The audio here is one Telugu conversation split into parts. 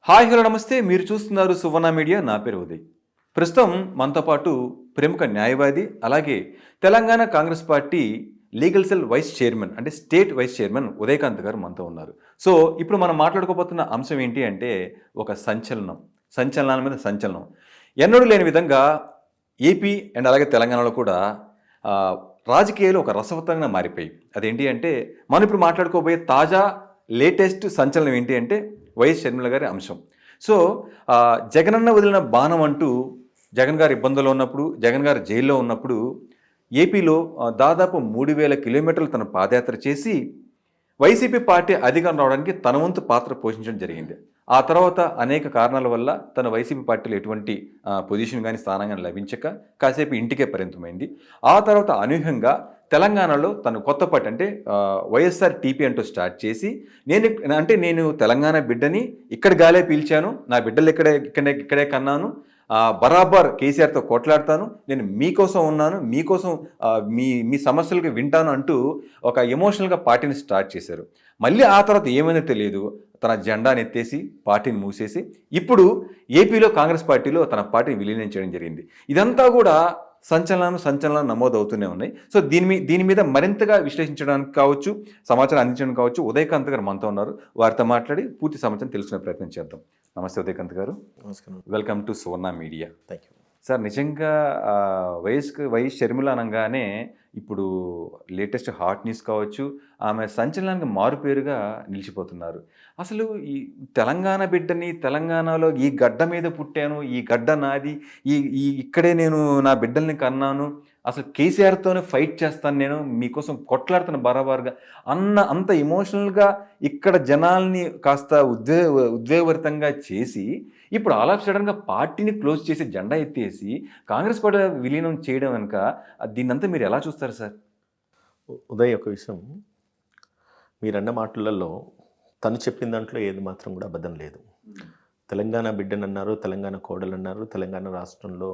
హాయ్ హలో నమస్తే. మీరు చూస్తున్నారు సువర్ణ మీడియా. నా పేరు ఉదయ్. ప్రస్తుతం మనతో పాటు ప్రముఖ న్యాయవాది, అలాగే Telangana Congress party legal cell vice chairman, అంటే స్టేట్ వైస్ చైర్మన్ ఉదయకాంత్ గారు మనతో ఉన్నారు. సో ఇప్పుడు మనం మాట్లాడుకోబోతున్న అంశం ఏంటి అంటే ఒక సంచలనాల మీద సంచలనం. ఎన్నడూ లేని విధంగా ఏపీ అండ్ అలాగే తెలంగాణలో కూడా ఆ, రాజకీయాలు ఒక రసవత్తరంగా మారిపోయి. అదేంటి అంటే మనం ఇప్పుడు మాట్లాడుకోబోయే తాజా లేటెస్ట్ సంచలనం ఏంటి అంటే వైఎస్ షర్మిల గారి అంశం. సో జగనన్న వదిలిన బాణం అంటూ జగన్ గారు ఇబ్బందుల్లో ఉన్నప్పుడు, జగన్ గారు జైల్లో ఉన్నప్పుడు ఏపీలో దాదాపు 3,000 కిలోమీటర్లు తన పాదయాత్ర చేసి వైసీపీ పార్టీ అధికారం రావడానికి తన వంతు పాత్ర పోషించడం జరిగింది. ఆ తర్వాత అనేక కారణాల వల్ల తన వైసీపీ పార్టీలో ఎటువంటి పొజిషన్ కానీ స్థానం కానీ లభించక కాసేపు ఇంటికే పరిమితమైంది. ఆ తర్వాత అనూహ్యంగా తెలంగాణలో తను కొత్త పార్టీ అంటే వైఎస్ఆర్ టీపీ అంటూ స్టార్ట్ చేసి నేను తెలంగాణ బిడ్డని ఇక్కడ గాలే పీల్చాను, నా బిడ్డలు ఇక్కడే కన్నాను, బరాబర్ కేసీఆర్తో కొట్లాడతాను, నేను మీకోసం ఉన్నాను, మీకోసం మీ మీ సమస్యలకు వింటాను అంటూ ఒక ఎమోషనల్గా పార్టీని స్టార్ట్ చేశారు. మళ్ళీ ఆ తర్వాత ఏమైందో తెలియదు, తన జెండాని ఎత్తేసి పార్టీని మూసేసి ఇప్పుడు ఏపీలో కాంగ్రెస్ పార్టీలో తన పార్టీని విలీనం చేయడం జరిగింది. ఇదంతా కూడా సంచలనాలు నమోదవుతూనే ఉన్నాయి. సో దీని మీద మరింతగా విశ్లేషించడానికి కావచ్చు, సమాచారం అందించడం కావచ్చు, ఉదయకాంత్ గారు మనతో ఉన్నారు. వారితో మాట్లాడి పూర్తి సమాచారం తెలుసుకునే ప్రయత్నం చేద్దాం. నమస్తే ఉదయకాంత్ గారు. నమస్కారం. Welcome to Suvarna media. Thank you sir, నిజంగా వైఎస్ షర్మిల అనగానే ఇప్పుడు లేటెస్ట్ హాట్ న్యూస్ కావచ్చు, ఆమె సంచలనానికి మారుపేరుగా నిలిచిపోతున్నారు. అసలు ఈ తెలంగాణ బిడ్డని, తెలంగాణలో ఈ గడ్డ మీద పుట్టాను, ఈ గడ్డ నాది, ఇక్కడే నేను నా బిడ్డల్ని కన్నాను, అసలు కేసీఆర్తోనే ఫైట్ చేస్తాను, నేను మీకోసం కొట్లాడుతాను బరాబర్గా అంత ఎమోషనల్గా ఇక్కడ జనాల్ని కాస్త ఉద్వేగభరితంగా చేసి ఇప్పుడు ఆల్ ఆఫ్ సడన్గా పార్టీని క్లోజ్ చేసి జెండా ఎత్తేసి కాంగ్రెస్ పార్టీ విలీనం చేయడం వెనుక దీన్నంతా మీరు ఎలా చూస్తారు సార్? ఉదయ్, ఒక విషయం మీరన్న మాటలలో తను చెప్పిన దాంట్లో ఏది మాత్రం కూడా అబద్ధం లేదు. తెలంగాణ బిడ్డనన్నారు, తెలంగాణ కోడలన్నారు, తెలంగాణ రాష్ట్రంలో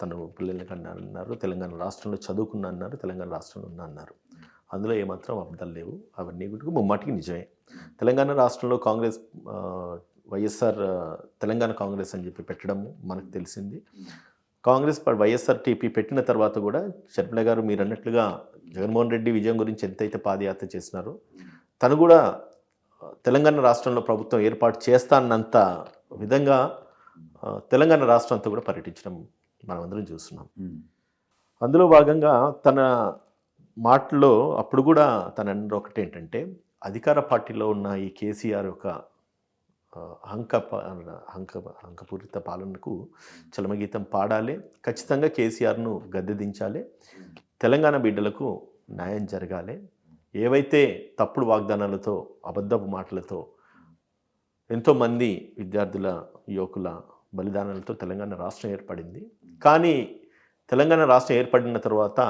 తను పిల్లలకి అన్నారు, తెలంగాణ రాష్ట్రంలో చదువుకున్నా అన్నారు, తెలంగాణ రాష్ట్రంలో ఉన్నా అన్నారు. అందులో ఏమాత్రం అబద్ధాలు లేవు. అవన్నీ కూడా ముమ్మాటికి నిజమే. తెలంగాణ రాష్ట్రంలో కాంగ్రెస్ వైఎస్ఆర్ తెలంగాణ కాంగ్రెస్ అని చెప్పి పెట్టడం మనకు తెలిసింది. కాంగ్రెస్ వైఎస్ఆర్ టీపీ పెట్టిన తర్వాత కూడా షర్మిల గారు మీరు అన్నట్లుగా జగన్మోహన్ రెడ్డి విజయం గురించి ఎంతైతే పాదయాత్ర చేసినారో తను కూడా తెలంగాణ రాష్ట్రంలో ప్రభుత్వం ఏర్పాటు చేస్తానంత విధంగా తెలంగాణ రాష్ట్రం అంతా కూడా పర్యటించడం మనం అందరం చూస్తున్నాం. అందులో భాగంగా తన మాటల్లో అప్పుడు కూడా తన అన్న ఒకటేంటంటే అధికార పార్టీలో ఉన్న ఈ కేసీఆర్ యొక్క హంకపూరిత పాలనకు చలమగీతం పాడాలి, ఖచ్చితంగా కేసీఆర్ను గద్దెదించాలి, తెలంగాణ బిడ్డలకు న్యాయం జరగాలి, ఏవైతే తప్పుడు వాగ్దానాలతో అబద్ధపు మాటలతో ఎంతోమంది విద్యార్థుల యువకుల బలిదానాలతో తెలంగాణ రాష్ట్రం ఏర్పడింది. కానీ తెలంగాణ రాష్ట్రం ఏర్పడిన తర్వాత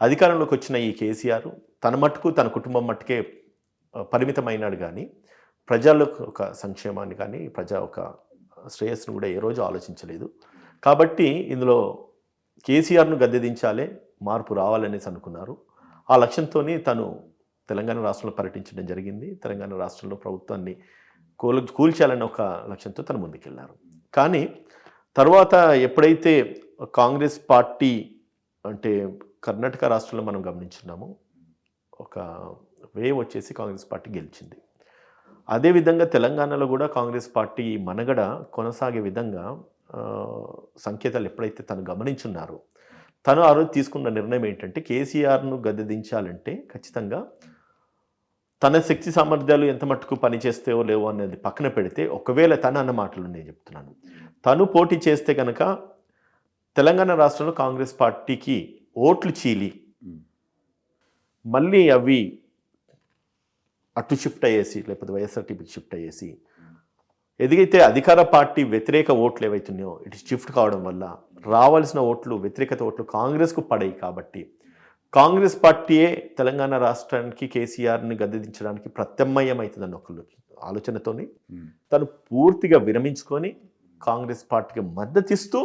అధికారంలోకి వచ్చిన ఈ కేసీఆర్ తన మట్టుకు తన కుటుంబం మట్టుకే పరిమితమైనాడు, కానీ ప్రజలకు ఒక సంక్షేమాన్ని కానీ ప్రజా ఒక శ్రేయస్సును కూడా ఏ రోజు ఆలోచించలేదు. కాబట్టి ఇందులో కేసీఆర్ను గద్దెదించాలే, మార్పు రావాలనేసి అనుకున్నారు. ఆ లక్ష్యంతో తను తెలంగాణ రాష్ట్రంలో పర్యటించడం జరిగింది. తెలంగాణ రాష్ట్రంలో ప్రభుత్వాన్ని కూల్చాలనే ఒక లక్ష్యంతో తను ముందుకెళ్లారు. కానీ తర్వాత ఎప్పుడైతే కాంగ్రెస్ పార్టీ అంటే కర్ణాటక రాష్ట్రంలో మనం గమనించున్నాము, ఒక వేవ్ వచ్చేసి కాంగ్రెస్ పార్టీ గెలిచింది. అదేవిధంగా తెలంగాణలో కూడా కాంగ్రెస్ పార్టీ మనగడ కొనసాగే విధంగా సంకేతాలు ఎప్పుడైతే తను గమనించున్నారో తను ఆ రోజు తీసుకున్న నిర్ణయం ఏంటంటే కేసీఆర్ను గద్దెదించాలంటే ఖచ్చితంగా తన శక్తి సామర్థ్యాలు ఎంత మట్టుకు పనిచేస్తేవో లేవో అనేది పక్కన పెడితే, ఒకవేళ తను అన్న మాటలు నేను చెప్తున్నాను, తను పోటీ చేస్తే కనుక తెలంగాణ రాష్ట్రంలో కాంగ్రెస్ పార్టీకి ఓట్లు చీలి మళ్ళీ అవి అటు షిఫ్ట్ అయ్యేసి లేకపోతే వైఎస్ఆర్టీపీకి షిఫ్ట్ అయ్యేసి ఎదిగైతే అధికార పార్టీ వ్యతిరేక ఓట్లు ఏవైతున్నాయో ఇటు షిఫ్ట్ కావడం వల్ల రావాల్సిన ఓట్లు, వ్యతిరేకత ఓట్లు కాంగ్రెస్కు పడాయి. కాబట్టి కాంగ్రెస్ పార్టీయే తెలంగాణ రాష్ట్రానికి కేసీఆర్ని గద్దెదించడానికి ప్రత్యామ్నాయం అవుతుందని ఒక ఆలోచనతోని తను పూర్తిగా విరమించుకొని కాంగ్రెస్ పార్టీకి మద్దతిస్తూ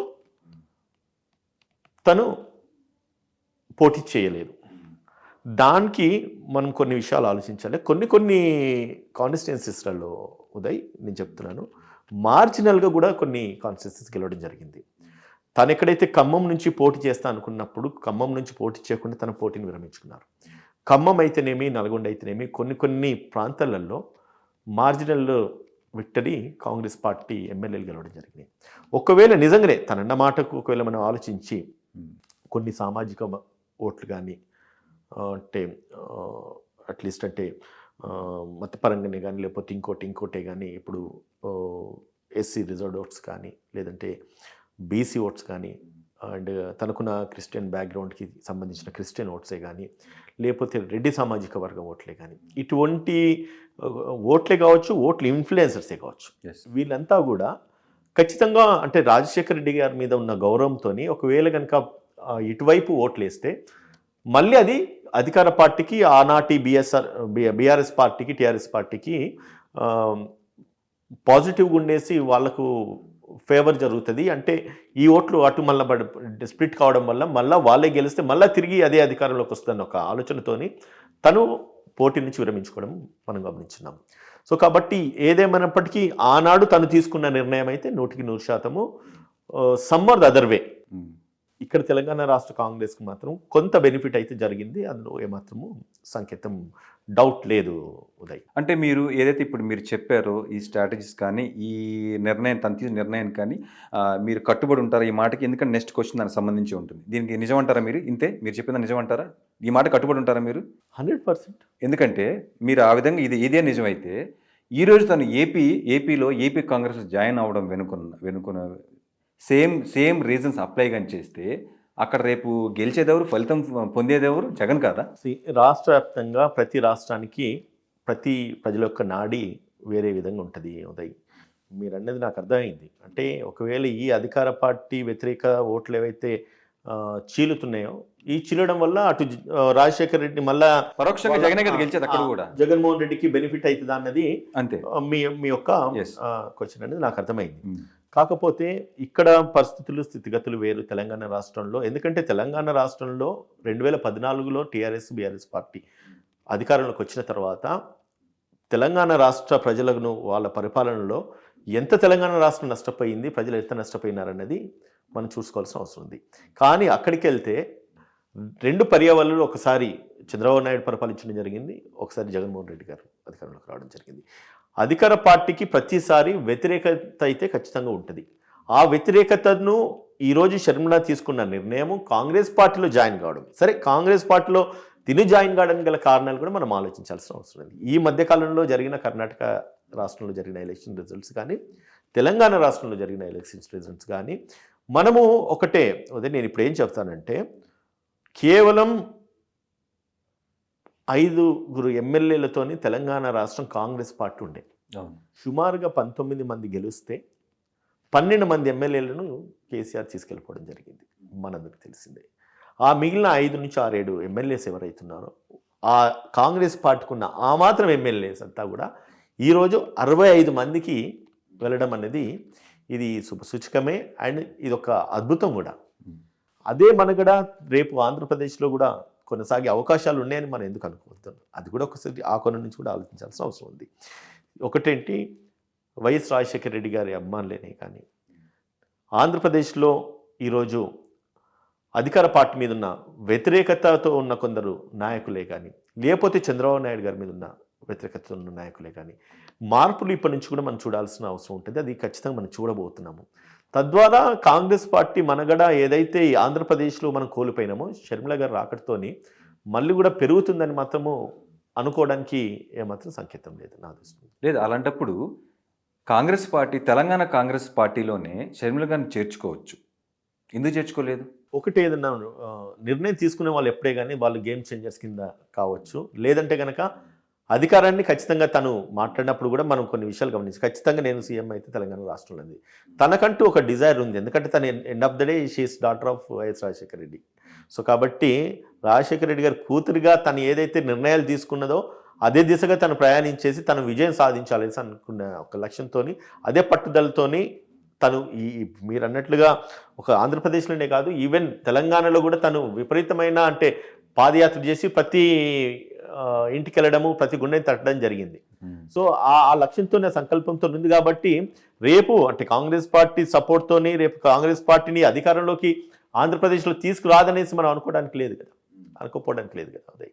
తను పోటీ చేయలేదు. దానికి మనం కొన్ని విషయాలు ఆలోచించాలి. కొన్ని కాన్స్టిట్యుయెన్సీస్లలో ఉదయ్ నేను చెప్తున్నాను, మార్జినల్గా కూడా కొన్ని కాన్స్టిట్యూన్సీస్ గెలవడం జరిగింది. తను ఎక్కడైతే ఖమ్మం నుంచి పోటీ చేస్తా అనుకున్నప్పుడు ఖమ్మం నుంచి పోటీ చేయకుండా తన పోటీని విరమించుకున్నారు. ఖమ్మం అయితేనేమి, నల్గొండ అయితేనేమి కొన్ని ప్రాంతాలలో మార్జినల్ విక్టరీ కాంగ్రెస్ పార్టీ ఎమ్మెల్యేలు గెలవడం జరిగింది. ఒకవేళ నిజంగానే తనన్న మాటకు ఒకవేళ మనం ఆలోచించి కొన్ని సామాజిక ఓట్లు కానీ అంటే అట్లీస్ట్ అంటే మతపరంగానే కానీ లేకపోతే ఇంకోటే కానీ ఇప్పుడు ఎస్సీ రిజర్వ్డ్ ఓట్స్ కానీ లేదంటే బీసీ ఓట్స్ కానీ అండ్ తనకున్న క్రిస్టియన్ బ్యాక్గ్రౌండ్కి సంబంధించిన క్రిస్టియన్ ఓట్సే కానీ లేకపోతే రెడ్డి సామాజిక వర్గం ఓట్లే కానీ ఇటువంటి ఓట్లే కావచ్చు, ఓట్లు ఇన్ఫ్లుయెన్సర్సే కావచ్చు, వీళ్ళంతా కూడా ఖచ్చితంగా అంటే రాజశేఖర రెడ్డి గారి మీద ఉన్న గౌరవంతో ఒకవేళ కనుక ఇటువైపు ఓట్లు వేస్తే మళ్ళీ అది అధికార పార్టీకి ఆనాటి బీఆర్ఎస్ పార్టీకి టీఆర్ఎస్ పార్టీకి పాజిటివ్గా ఉండేసి వాళ్ళకు ఫేవర్ జరుగుతుంది. అంటే ఈ ఓట్లు అటు మళ్ళీ స్ప్లిట్ కావడం వల్ల మళ్ళీ వాళ్ళే గెలిస్తే మళ్ళీ తిరిగి అదే అధికారంలోకి వస్తుందన్న ఒక ఆలోచనతోని తను పోటీ నుంచి విరమించుకోవడం మనం గమనించున్నాం. సో కాబట్టి ఏదేమైనప్పటికీ ఆనాడు తను తీసుకున్న నిర్ణయం అయితే 100% సమ్మర్ ద అదర్ వే. ఇక్కడ తెలంగాణ రాష్ట్ర కాంగ్రెస్కి మాత్రం కొంత బెనిఫిట్ అయితే జరిగింది, అందులో ఏమాత్రము సంకేతం డౌట్ లేదు ఉదయ్. అంటే మీరు ఏదైతే ఇప్పుడు మీరు చెప్పారో ఈ స్ట్రాటజీస్ కానీ ఈ నిర్ణయం తను తీసుకున్న నిర్ణయం కానీ మీరు కట్టుబడి ఉంటారా ఈ మాటకి? ఎందుకంటే నెక్స్ట్ క్వశ్చన్ దానికి సంబంధించి ఉంటుంది. దీనికి నిజం అంటారా మీరు? ఇంతే మీరు చెప్పిందా నిజం అంటారా? ఈ మాట కట్టుబడి ఉంటారా మీరు? 100%. ఎందుకంటే మీరు ఆ విధంగా ఇదే నిజమైతే ఈరోజు తను ఏపీలో ఏపీ కాంగ్రెస్ జాయిన్ అవ్వడం వెనుకున్న సేమ్ రీజన్స్ అప్లై కానీ చేస్తే అక్కడ రేపు గెలిచేదెవరు, ఫలితం పొందేదెవరు? జగన్ కాదా? రాష్ట్ర వ్యాప్తంగా ప్రతి రాష్ట్రానికి ప్రతి ప్రజల యొక్క నాడి వేరే విధంగా ఉంటుంది ఉదయ్. మీరు అన్నది నాకు అర్థమైంది. అంటే ఒకవేళ ఈ అధికార పార్టీ వ్యతిరేక ఓట్లు ఏవైతే చీలుతున్నాయో ఈ చీలడం వల్ల అటు రాజశేఖర రెడ్డి మళ్ళా పరోక్షంగా జగనే కదా గెలిచేది, అక్కడ కూడా జగన్మోహన్ రెడ్డికి బెనిఫిట్ అవుతుందా అన్నది అంతే మీ యొక్క క్వశ్చన్ అనేది నాకు అర్థమైంది. కాకపోతే ఇక్కడ పరిస్థితులు స్థితిగతులు వేరు తెలంగాణ రాష్ట్రంలో. ఎందుకంటే తెలంగాణ రాష్ట్రంలో 2014లో టీఆర్ఎస్ బీఆర్ఎస్ పార్టీ అధికారంలోకి వచ్చిన తర్వాత తెలంగాణ రాష్ట్ర ప్రజలను వాళ్ళ పరిపాలనలో ఎంత తెలంగాణ రాష్ట్రం నష్టపోయింది, ప్రజలు ఎంత నష్టపోయినారన్నది మనం చూసుకోవాల్సిన అవసరం ఉంది. కానీ అక్కడికి వెళ్తే 2 పర్యావరణలు ఒకసారి చంద్రబాబు నాయుడు పరిపాలించడం జరిగింది, ఒకసారి జగన్మోహన్ రెడ్డి గారు అధికారంలోకి రావడం జరిగింది. అధికార పార్టీకి ప్రతిసారి వ్యతిరేకత అయితే ఖచ్చితంగా ఉంటుంది. ఆ వ్యతిరేకతను ఈరోజు షర్మిల తీసుకున్న నిర్ణయం కాంగ్రెస్ పార్టీలో జాయిన్ కావడం. సరే, కాంగ్రెస్ పార్టీలో జాయిన్ కావడానికి గల కారణాలు కూడా మనం ఆలోచించాల్సిన అవసరం ఉంది. ఈ మధ్యకాలంలో జరిగిన కర్ణాటక రాష్ట్రంలో జరిగిన ఎలక్షన్ రిజల్ట్స్ కానీ తెలంగాణ రాష్ట్రంలో జరిగిన ఎలక్షన్స్ రిజల్ట్స్ కానీ మనము ఒకటే నేను ఇప్పుడు ఏం చెప్తానంటే కేవలం 5 ఎమ్మెల్యేలతోని తెలంగాణ రాష్ట్రం కాంగ్రెస్ పార్టీ ఉండే. సుమారుగా 19 మంది గెలిస్తే 12 మంది ఎమ్మెల్యేలను కేసీఆర్ తీసుకెళ్ళిపోవడం జరిగింది, మనందరికి తెలిసిందే. ఆ మిగిలిన 5 నుంచి 6-7 ఎమ్మెల్యేస్ ఎవరైతున్నారో ఆ కాంగ్రెస్ పార్టీకున్న ఆ మాత్రం ఎమ్మెల్యేస్ అంతా కూడా ఈరోజు 65 మందికి వెళ్ళడం అనేది ఇది శుభసూచకమే అండ్ ఇది ఒక అద్భుతం కూడా. అదే మనగడ రేపు ఆంధ్రప్రదేశ్లో కూడా కొనసాగే అవకాశాలు ఉన్నాయని మనం ఎందుకు అనుకోవద్దు, అది కూడా ఒకసారి ఆ కొన నుంచి కూడా ఆలోచించాల్సిన అవసరం ఉంది. ఒకటేంటి, వైఎస్ రాజశేఖర రెడ్డి గారి అభిమానులేనే కానీ ఆంధ్రప్రదేశ్లో ఈరోజు అధికార పార్టీ మీద ఉన్న వ్యతిరేకతతో ఉన్న కొందరు నాయకులే కానీ లేకపోతే చంద్రబాబు నాయుడు గారి మీద ఉన్న వ్యతిరేకతతో ఉన్న నాయకులే కానీ మార్పులు ఇప్పటి నుంచి కూడా మనం చూడాల్సిన అవసరం ఉంటుంది. అది ఖచ్చితంగా మనం చూడబోతున్నాము. తద్వారా కాంగ్రెస్ పార్టీ మనగడ ఏదైతే ఆంధ్రప్రదేశ్లో మనం కోల్పోయినామో షర్మిల గారు రాకటితోని మళ్ళీ కూడా పెరుగుతుందని మాత్రము అనుకోవడానికి ఏమాత్రం సంకేతం లేదు నా దృష్టిలో. లేదు, అలాంటప్పుడు కాంగ్రెస్ పార్టీ తెలంగాణ కాంగ్రెస్ పార్టీలోనే షర్మిల గారిని చేర్చుకోవచ్చు, ఎందుకు చేర్చుకోలేదు? ఒకటి ఏదన్నా నిర్ణయం తీసుకునే వాళ్ళు ఎప్పుడే కానీ వాళ్ళు గేమ్ చేంజర్స్ కింద కావచ్చు, లేదంటే కనుక అధికారాన్ని ఖచ్చితంగా తను మాట్లాడినప్పుడు కూడా మనం కొన్ని విషయాలు గమనించి ఖచ్చితంగా నేను సీఎం అయితే తెలంగాణ రాష్ట్రంలో ఉంది తనకంటూ ఒక డిజైర్ ఉంది. ఎందుకంటే తను end of the day she is daughter of YS Rajasekhara Reddy. So కాబట్టి రాజశేఖర రెడ్డి గారి కూతురిగా తను ఏదైతే నిర్ణయాలు తీసుకున్నదో అదే దిశగా తను ప్రయాణించేసి తను విజయం సాధించాలని అనుకున్న ఒక లక్ష్యంతో అదే పట్టుదలతోని తను మీరు అన్నట్లుగా ఒక ఆంధ్రప్రదేశ్లోనే కాదు ఈవెన్ తెలంగాణలో కూడా తను విపరీతమైన అంటే పాదయాత్ర చేసి ప్రతి ఇంటికి వెళ్ళడము ప్రతి గుండెని తట్టడం జరిగింది. సో ఆ లక్ష్యంతోనే సంకల్పంతో ఉంది కాబట్టి రేపు అంటే కాంగ్రెస్ పార్టీ సపోర్ట్తోని రేపు కాంగ్రెస్ పార్టీని అధికారంలోకి ఆంధ్రప్రదేశ్లో తీసుకురాదనేసి మనం అనుకోవడానికి లేదు కదా, అనుకోపోవడానికి లేదు కదా. అదే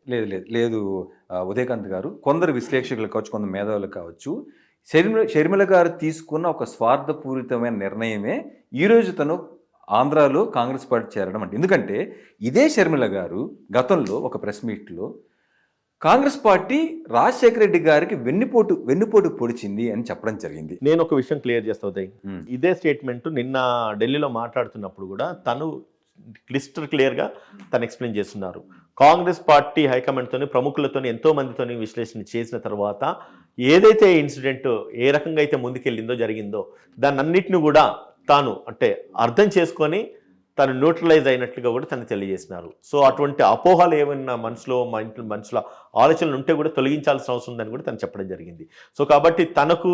లేదు ఉదయకాంత్ గారు, కొందరు విశ్లేషకులు కావచ్చు, కొందరు మేధావులు కావచ్చు, షర్మిల గారు తీసుకున్న ఒక స్వార్థపూరితమైన నిర్ణయమే ఈరోజు తను ఆంధ్రాలో కాంగ్రెస్ పార్టీ చేరడం అంటే. ఎందుకంటే ఇదే షర్మిల గారు గతంలో ఒక ప్రెస్ మీట్లో కాంగ్రెస్ పార్టీ రాజశేఖర రెడ్డి గారికి వెన్నుపోటు పొడిచింది అని చెప్పడం జరిగింది. నేను ఒక విషయం క్లియర్ చేస్తా ఉదయ్, ఇదే స్టేట్మెంట్ నిన్న ఢిల్లీలో మాట్లాడుతున్నప్పుడు కూడా తను క్లియర్గా తను ఎక్స్ప్లెయిన్ చేస్తున్నారు. కాంగ్రెస్ పార్టీ హైకమాండ్తోని ప్రముఖులతోని ఎంతో మందితోని విశ్లేషణ చేసిన తర్వాత ఏదైతే ఇన్సిడెంట్ ఏ రకంగా అయితే ముందుకెళ్ళిందో జరిగిందో దాన్ని అన్నిటిని కూడా తాను అంటే అర్థం చేసుకొని తను న్యూట్రలైజ్ అయినట్లుగా కూడా తను తెలియజేసినారు. సో అటువంటి అపోహలు ఏమైనా మనుషుల ఆలోచనలు ఉంటే కూడా తొలగించాల్సిన అవసరం ఉందని కూడా తను చెప్పడం జరిగింది. సో కాబట్టి తనకు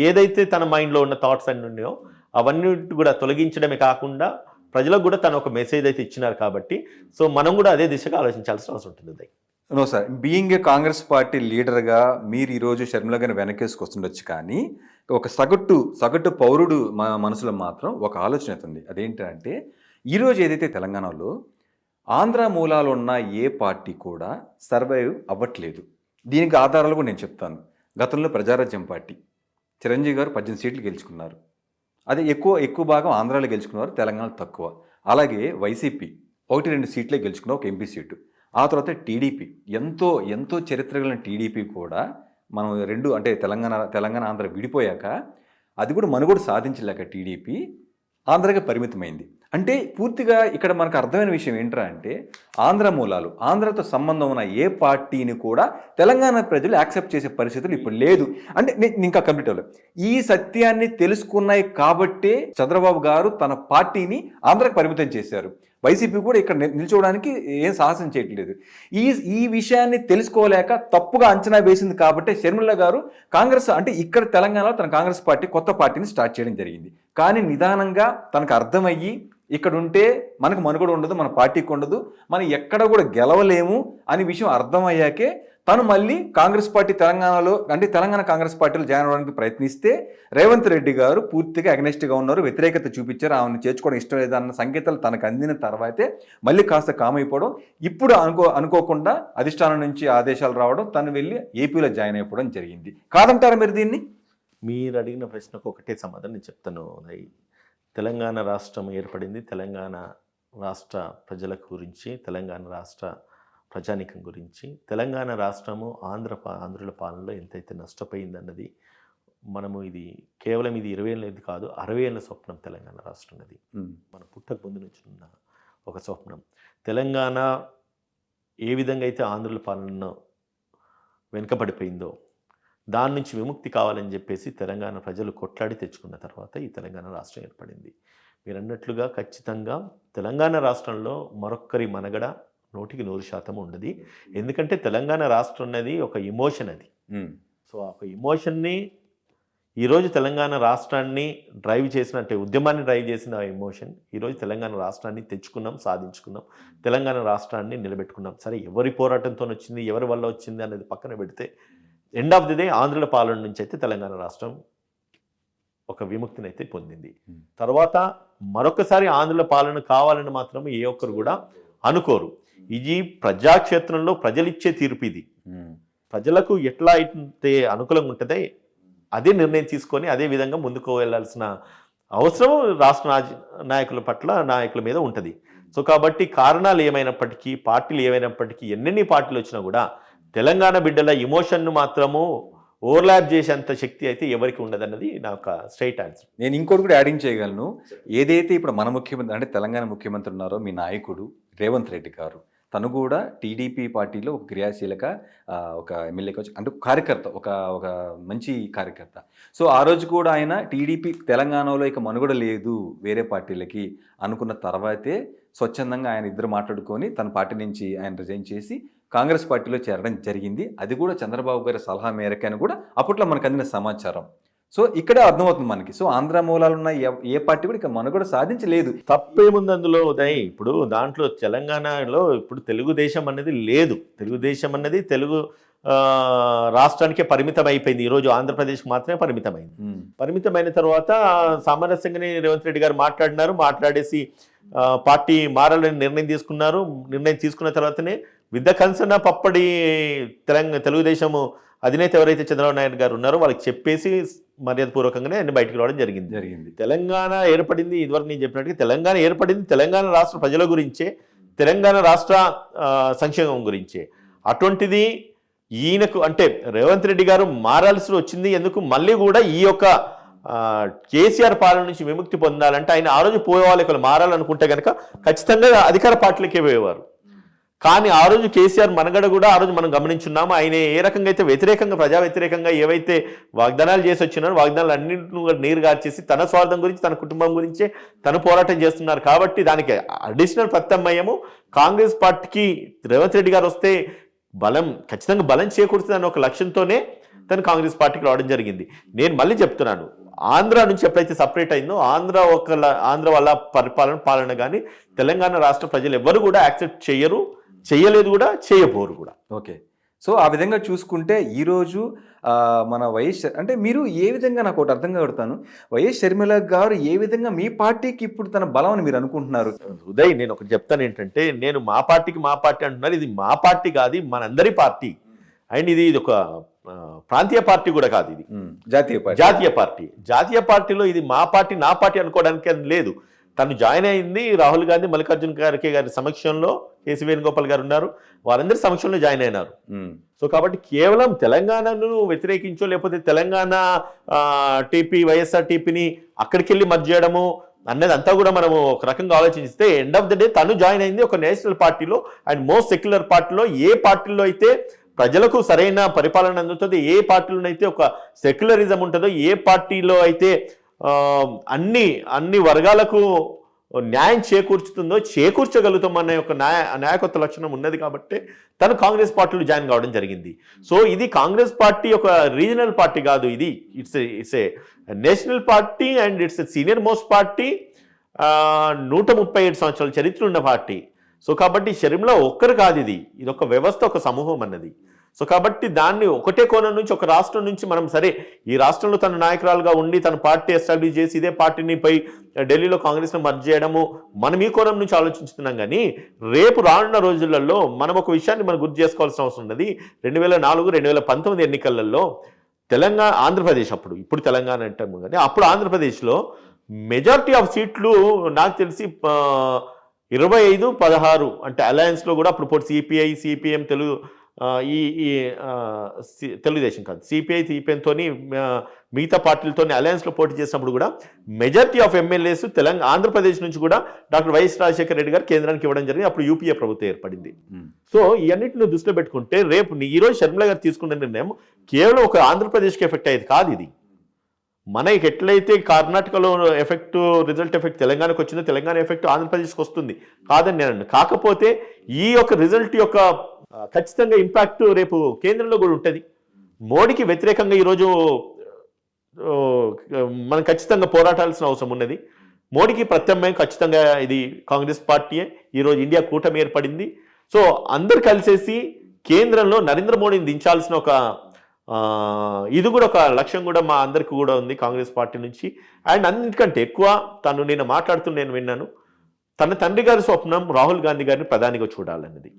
ఏదైతే తన మైండ్లో ఉన్న థాట్స్ అన్ని ఉన్నాయో అవన్నీ కూడా తొలగించడమే కాకుండా ప్రజలకు కూడా తను ఒక మెసేజ్ అయితే ఇచ్చినారు కాబట్టి సో మనం కూడా అదే దిశగా ఆలోచించాల్సిన అవసరం ఉంటుంది. No sir, being a Congress party లీడర్గా మీరు ఈరోజు షర్మిల గారిని వెనకేసుకొస్తుండొచ్చు, కానీ ఒక సగటు పౌరుడు మనసులో మాత్రం ఒక ఆలోచన అవుతుంది. అదేంటంటే ఈరోజు ఏదైతే తెలంగాణలో ఆంధ్ర మూలాలు ఉన్న ఏ పార్టీ కూడా సర్వైవ్ అవ్వట్లేదు. దీనికి ఆధారాలు కూడా నేను చెప్తాను. గతంలో ప్రజారాజ్యం పార్టీ చిరంజీవి గారు 18 సీట్లు గెలుచుకున్నారు. అదే ఎక్కువ భాగం ఆంధ్రాలో గెలుచుకున్నారు, తెలంగాణ తక్కువ. అలాగే వైసీపీ 1-2 సీట్లే గెలుచుకున్న ఒక ఎంపీ సీటు. ఆ తర్వాత టీడీపీ ఎంతో చరిత్ర కలిగిన టీడీపీ కూడా మనం అంటే తెలంగాణ ఆంధ్ర విడిపోయాక అది కూడా మనుగోడు సాధించలేక టీడీపీ ఆంధ్రాకి పరిమితమైంది. అంటే పూర్తిగా ఇక్కడ మనకు అర్థమైన విషయం ఏంట్రా అంటే ఆంధ్ర మూలాలు, ఆంధ్రతో సంబంధం ఉన్న ఏ పార్టీని కూడా తెలంగాణ ప్రజలు యాక్సెప్ట్ చేసే పరిస్థితులు ఇప్పుడు లేదు. అంటే ఇంకా కంప్లీట్ అవ్వలేదు. ఈ సత్యాన్ని తెలుసుకున్నాయి కాబట్టే చంద్రబాబు గారు తన పార్టీని ఆంధ్రాకి పరిమితం చేశారు. వైసీపీ కూడా ఇక్కడ నిల్చోవడానికి ఏం సాహసం చేయట్లేదు. ఈ విషయాన్ని తెలుసుకోలేక తప్పుగా అంచనా వేసింది కాబట్టి షర్మిల గారు కాంగ్రెస్ అంటే ఇక్కడ తెలంగాణలో తన కాంగ్రెస్ పార్టీ కొత్త పార్టీని స్టార్ట్ చేయడం జరిగింది. కానీ నిదానంగా తనకు అర్థమయ్యి ఇక్కడ ఉంటే మనకు మనుగడ ఉండదు, మన పార్టీకి ఉండదు, మనం ఎక్కడ కూడా గెలవలేము అనే విషయం అర్థమయ్యాకే తను మళ్ళీ కాంగ్రెస్ పార్టీ తెలంగాణలో అంటే తెలంగాణ కాంగ్రెస్ పార్టీలో జాయిన్ అవ్వడానికి ప్రయత్నిస్తే రేవంత్ రెడ్డి గారు పూర్తిగా అగనెస్ట్గా ఉన్నారు, వ్యతిరేకత చూపించారు, ఆమెను చేర్చుకోవడం ఇష్టం లేదన్న సంకేతాలు తనకు అందిన తర్వాతే మళ్ళీ కాస్త కామైపోవడం, ఇప్పుడు అనుకోకుండా అధిష్టానం నుంచి ఆదేశాలు రావడం, తను వెళ్ళి ఏపీలో జాయిన్ అయిపోవడం జరిగింది. కాదంటారా మీరు దీన్ని? మీరు అడిగిన ప్రశ్నకు ఒకటే సమాధానం నేను చెప్తాను. తెలంగాణ రాష్ట్రం ఏర్పడింది తెలంగాణ రాష్ట్ర ప్రజల గురించి, తెలంగాణ రాష్ట్ర ప్రజానికం గురించి. తెలంగాణ రాష్ట్రము ఆంధ్రుల పాలనలో ఎంతైతే నష్టపోయిందన్నది మనము ఇది కేవలం 20 ఏళ్ళది కాదు, 60 ఏళ్ళ స్వప్నం తెలంగాణ రాష్ట్రం అది. మన పుట్టక ముందు నుంచి ఉన్న ఒక స్వప్నం. తెలంగాణ ఏ విధంగా అయితే ఆంధ్రుల పాలనలో వెనుకబడిపోయిందో దాని నుంచి విముక్తి కావాలని చెప్పేసి తెలంగాణ ప్రజలు కొట్లాడి తెచ్చుకున్న తర్వాత ఈ తెలంగాణ రాష్ట్రం ఏర్పడింది. మీరు అన్నట్లుగా ఖచ్చితంగా తెలంగాణ రాష్ట్రంలో మరొక్కరి మనగడ 100% ఉండదు. ఎందుకంటే తెలంగాణ రాష్ట్రం అనేది ఒక ఎమోషన్ అది. సో ఆ ఎమోషన్ని ఈరోజు తెలంగాణ రాష్ట్రాన్ని డ్రైవ్ చేసిన అంటే ఉద్యమాన్ని డ్రైవ్ చేసిన ఆ ఎమోషన్ ఈరోజు తెలంగాణ రాష్ట్రాన్ని తెచ్చుకున్నాం, సాధించుకున్నాం, తెలంగాణ రాష్ట్రాన్ని నిలబెట్టుకున్నాం. సరే ఎవరి పోరాటంతో వచ్చింది, ఎవరి వల్ల వచ్చింది అనేది పక్కన పెడితే ఎండ్ ఆఫ్ ది డే ఆంధ్రుల పాలన నుంచి అయితే తెలంగాణ రాష్ట్రం ఒక విముక్తిని అయితే పొందింది. తర్వాత మరొకసారి ఆంధ్రుల పాలన కావాలని మాత్రం ఏ ఒక్కరు కూడా అనుకోరు. ఇది ప్రజాక్షేత్రంలో ప్రజలు ఇచ్చే తీర్పు. ఇది ప్రజలకు ఎట్లా అయితే అనుకూలంగా ఉంటుందో అదే నిర్ణయం తీసుకొని అదే విధంగా ముందుకు వెళ్ళాల్సిన అవసరం రాష్ట్ర నాయకుల మీద ఉంటుంది. సో కాబట్టి కారణాలు ఏమైనప్పటికీ, పార్టీలు ఏమైనప్పటికీ, ఎన్నెన్ని పార్టీలు వచ్చినా కూడా తెలంగాణ బిడ్డల ఎమోషన్ను మాత్రము ఓవర్లాప్ చేసేంత శక్తి అయితే ఎవరికి ఉండదన్నది నా ఒక స్ట్రైట్ ఆన్సర్. నేను ఇంకోటి కూడా యాడింగ్ చేయగలను. ఏదైతే ఇప్పుడు మన ముఖ్యమంత్రి అంటే తెలంగాణ ముఖ్యమంత్రి ఉన్నారో మీ నాయకుడు రేవంత్ రెడ్డి గారు, తను కూడా టీడీపీ పార్టీలో ఒక క్రియాశీలక ఒక ఎమ్మెల్యే కావచ్చు అంటే కార్యకర్త, ఒక మంచి కార్యకర్త. సో ఆ రోజు కూడా ఆయన టీడీపీ తెలంగాణలో ఇక మనుగడ లేదు వేరే పార్టీలకి అనుకున్న తర్వాతే స్వచ్ఛందంగా ఆయన ఇద్దరు మాట్లాడుకొని తన పార్టీ నుంచి ఆయన రిజైన్ చేసి కాంగ్రెస్ పార్టీలో చేరడం జరిగింది. అది కూడా చంద్రబాబు గారి సలహా మేరకని కూడా అప్పట్లో మనకు అందిన సమాచారం. సో ఇక్కడే అర్థమవుతుంది మనకి. సో ఆంధ్ర మూలాలున్న ఏ పార్టీ కూడా ఇక మనుగడ సాధించలేదు. తప్పేముంది అందులో ఉదయ్? ఇప్పుడు దాంట్లో తెలంగాణలో ఇప్పుడు తెలుగుదేశం అనేది లేదు. తెలుగుదేశం అన్నది తెలుగు రాష్ట్రానికే పరిమితం అయిపోయింది. ఈరోజు ఆంధ్రప్రదేశ్కి మాత్రమే పరిమితమైంది. పరిమితమైన తర్వాత సామరస్యంగానే రేవంత్ రెడ్డి గారు మాట్లాడేసి పార్టీ మారాలని నిర్ణయం తీసుకున్నారు. నిర్ణయం తీసుకున్న తర్వాతనే విత్ ద కన్సర్న్ ఆఫ్ అప్పటి తెలుగుదేశం అధినేత ఎవరైతే చంద్రబాబు నాయుడు గారు ఉన్నారో వాళ్ళకి చెప్పేసి మర్యాదపూర్వకంగానే అన్ని బయటకు రావడం జరిగింది. తెలంగాణ ఏర్పడింది, ఇదివరకు నేను చెప్పినట్టుగా తెలంగాణ ఏర్పడింది తెలంగాణ రాష్ట్ర ప్రజల గురించే, తెలంగాణ రాష్ట్ర సంక్షేమం గురించే. అటువంటిది ఈయనకు అంటే రేవంత్ రెడ్డి గారు మారాల్సి వచ్చింది ఎందుకు? మళ్ళీ కూడా ఈ యొక్క కేసీఆర్ పాలన నుంచి విముక్తి పొందాలంటే ఆయన ఆ రోజు పోయేవాళ్ళు ఇక్కడ మారాలనుకుంటే కనుక ఖచ్చితంగా అధికార పార్టీలకే పోయేవారు. కానీ ఆ రోజు కేసీఆర్ మనగడ కూడా ఆ రోజు మనం గమనించున్నాము. ఆయన ఏ రకంగా అయితే వ్యతిరేకంగా, ప్రజా వ్యతిరేకంగా ఏవైతే వాగ్దానాలు చేసి వచ్చినారో వాగ్దానాలు అన్నింటిని నీరు గార్చేసి తన స్వార్థం గురించి, తన కుటుంబం గురించే తను పోరాటం చేస్తున్నారు. కాబట్టి దానికి అడిషనల్ ప్రత్యామ్నాయము కాంగ్రెస్ పార్టీకి రేవంత్ రెడ్డి గారు వస్తే ఖచ్చితంగా బలం చేకూరుతుందని ఒక లక్ష్యంతోనే తను కాంగ్రెస్ పార్టీకి రావడం జరిగింది. నేను మళ్ళీ చెప్తున్నాను, ఆంధ్ర నుంచి ఎప్పుడైతే సపరేట్ అయిందో ఆంధ్ర వల్ల పాలన కానీ తెలంగాణ రాష్ట్ర ప్రజలు ఎవరు కూడా యాక్సెప్ట్ చేయలేదు కూడా, చేయబోరు కూడా. ఓకే, సో ఆ విధంగా చూసుకుంటే ఈరోజు మన వైఎస్ అంటే మీరు ఏ విధంగా, నాకు ఒకటి అర్థం కావడతాను, వైఎస్ షర్మిల గారు ఏ విధంగా మీ పార్టీకి ఇప్పుడు తన బలం అని మీరు అనుకుంటున్నారు? ఉదయ్, నేను ఒకటి చెప్తాను ఏంటంటే, నేను మా పార్టీ అంటున్నారు. ఇది మా పార్టీ కాదు, మనందరి పార్టీ. అండ్ ఇది ఒక ప్రాంతీయ పార్టీ కూడా కాదు, ఇది జాతీయ పార్టీలో ఇది మా పార్టీ నా పార్టీ అనుకోవడానికి అది లేదు. తను జాయిన్ అయింది రాహుల్ గాంధీ, మల్లికార్జున ఖర్గే గారి సమక్షంలో, కేసీ వేణుగోపాల్ గారు ఉన్నారు, వారందరి సమక్షంలో జాయిన్ అయినారు. సో కాబట్టి కేవలం తెలంగాణను వ్యతిరేకించో లేకపోతే తెలంగాణ వైఎస్ఆర్ టీపీని అక్కడికి వెళ్ళి మర్జ్ చేయడము అన్నది అంతా కూడా మనము ఒక రకంగా ఆలోచిస్తే ఎండ్ ఆఫ్ ద డే తను జాయిన్ అయింది ఒక నేషనల్ పార్టీలో అండ్ మోస్ట్ సెక్యులర్ పార్టీలో. ఏ పార్టీలో అయితే ప్రజలకు సరైన పరిపాలన అందుతుంది, ఏ పార్టీలో అయితే ఒక సెక్యులరిజం ఉంటుందో, ఏ పార్టీలో అయితే అన్ని వర్గాలకు న్యాయం చేకూర్చగలుగుతామనే ఒక నాయకత్వ లక్షణం ఉన్నది కాబట్టి తను కాంగ్రెస్ పార్టీలో జాయిన్ కావడం జరిగింది. సో ఇది కాంగ్రెస్ పార్టీ ఒక రీజనల్ పార్టీ కాదు, ఇది it's a national party and it's senior most party. 137 సంవత్సరాల చరిత్ర ఉన్న పార్టీ. సో కాబట్టి షర్మిల ఒక్కరు కాదు, ఇది ఒక వ్యవస్థ, ఒక సమూహం అన్నది. సో కాబట్టి దాన్ని ఒకటే కోణం నుంచి, ఒక రాష్ట్రం నుంచి మనం సరే ఈ రాష్ట్రంలో తన నాయకురాలుగా ఉండి తన పార్టీ ఎస్టాబ్లిష్ చేసి ఇదే పార్టీని పై ఢిల్లీలో కాంగ్రెస్ను మర్జ్ చేయడము మనం ఈ కోణం నుంచి ఆలోచించుతున్నాం. కానీ రేపు రానున్న రోజులలో మనం ఒక విషయాన్ని మనం గుర్తు చేసుకోవాల్సిన అవసరం ఉన్నది. 2004-2019 ఎన్నికలలో ఆంధ్రప్రదేశ్ ఇప్పుడు తెలంగాణ అంటాము కానీ అప్పుడు ఆంధ్రప్రదేశ్లో మెజారిటీ ఆఫ్ సీట్లు నాకు తెలిసి 25-16 అంటే అలయన్స్లో కూడా అప్పుడు పోటీ సిపిఐ, సిపిఎం, తెలుగుదేశం కాదు, సిపిఐ, సిపిఎంతో మిగతా పార్టీలతో అలయన్స్లో పోటీ చేసినప్పుడు కూడా మెజారిటీ ఆఫ్ ఎమ్మెల్యేస్ ఆంధ్రప్రదేశ్ నుంచి కూడా డాక్టర్ వైఎస్ రాజశేఖర రెడ్డి గారు కేంద్రానికి ఇవ్వడం జరిగింది. అప్పుడు యూపీఏ ప్రభుత్వం ఏర్పడింది. సో ఈ అన్నింటిని దృష్టిలో పెట్టుకుంటే రేపు ఈరోజు షర్మిల గారు తీసుకున్న నిర్ణయం కేవలం ఒక ఆంధ్రప్రదేశ్కి ఎఫెక్ట్ అయ్యేది కాదు. ఇది మనకి ఎట్లయితే కర్ణాటకలో రిజల్ట్ ఎఫెక్ట్ తెలంగాణకు వచ్చిందో తెలంగాణ ఎఫెక్ట్ ఆంధ్రప్రదేశ్కి వస్తుంది కాదని నేను. కాకపోతే ఈ యొక్క రిజల్ట్ యొక్క ఖచ్చితంగా ఇంపాక్ట్ రేపు కేంద్రంలో కూడా ఉంటుంది. మోడీకి వ్యతిరేకంగా ఈరోజు మనం ఖచ్చితంగా పోరాటాల్సిన అవసరం ఉన్నది. మోడీకి ప్రత్యామ్నాయం ఖచ్చితంగా ఇది కాంగ్రెస్ పార్టీయే. ఈరోజు ఇండియా కూటమి ఏర్పడింది. సో అందరు కలిసేసి కేంద్రంలో నరేంద్ర మోడీని దించాల్సిన ఒక ఇది కూడా ఒక లక్ష్యం కూడా మా అందరికి కూడా ఉంది కాంగ్రెస్ పార్టీ నుంచి. అండ్ అన్నిటికంటే ఎక్కువ నేను నేను విన్నాను, తన తండ్రి గారి స్వప్నం రాహుల్ గాంధీ గారిని ప్రధానిగా చూడాలన్నది.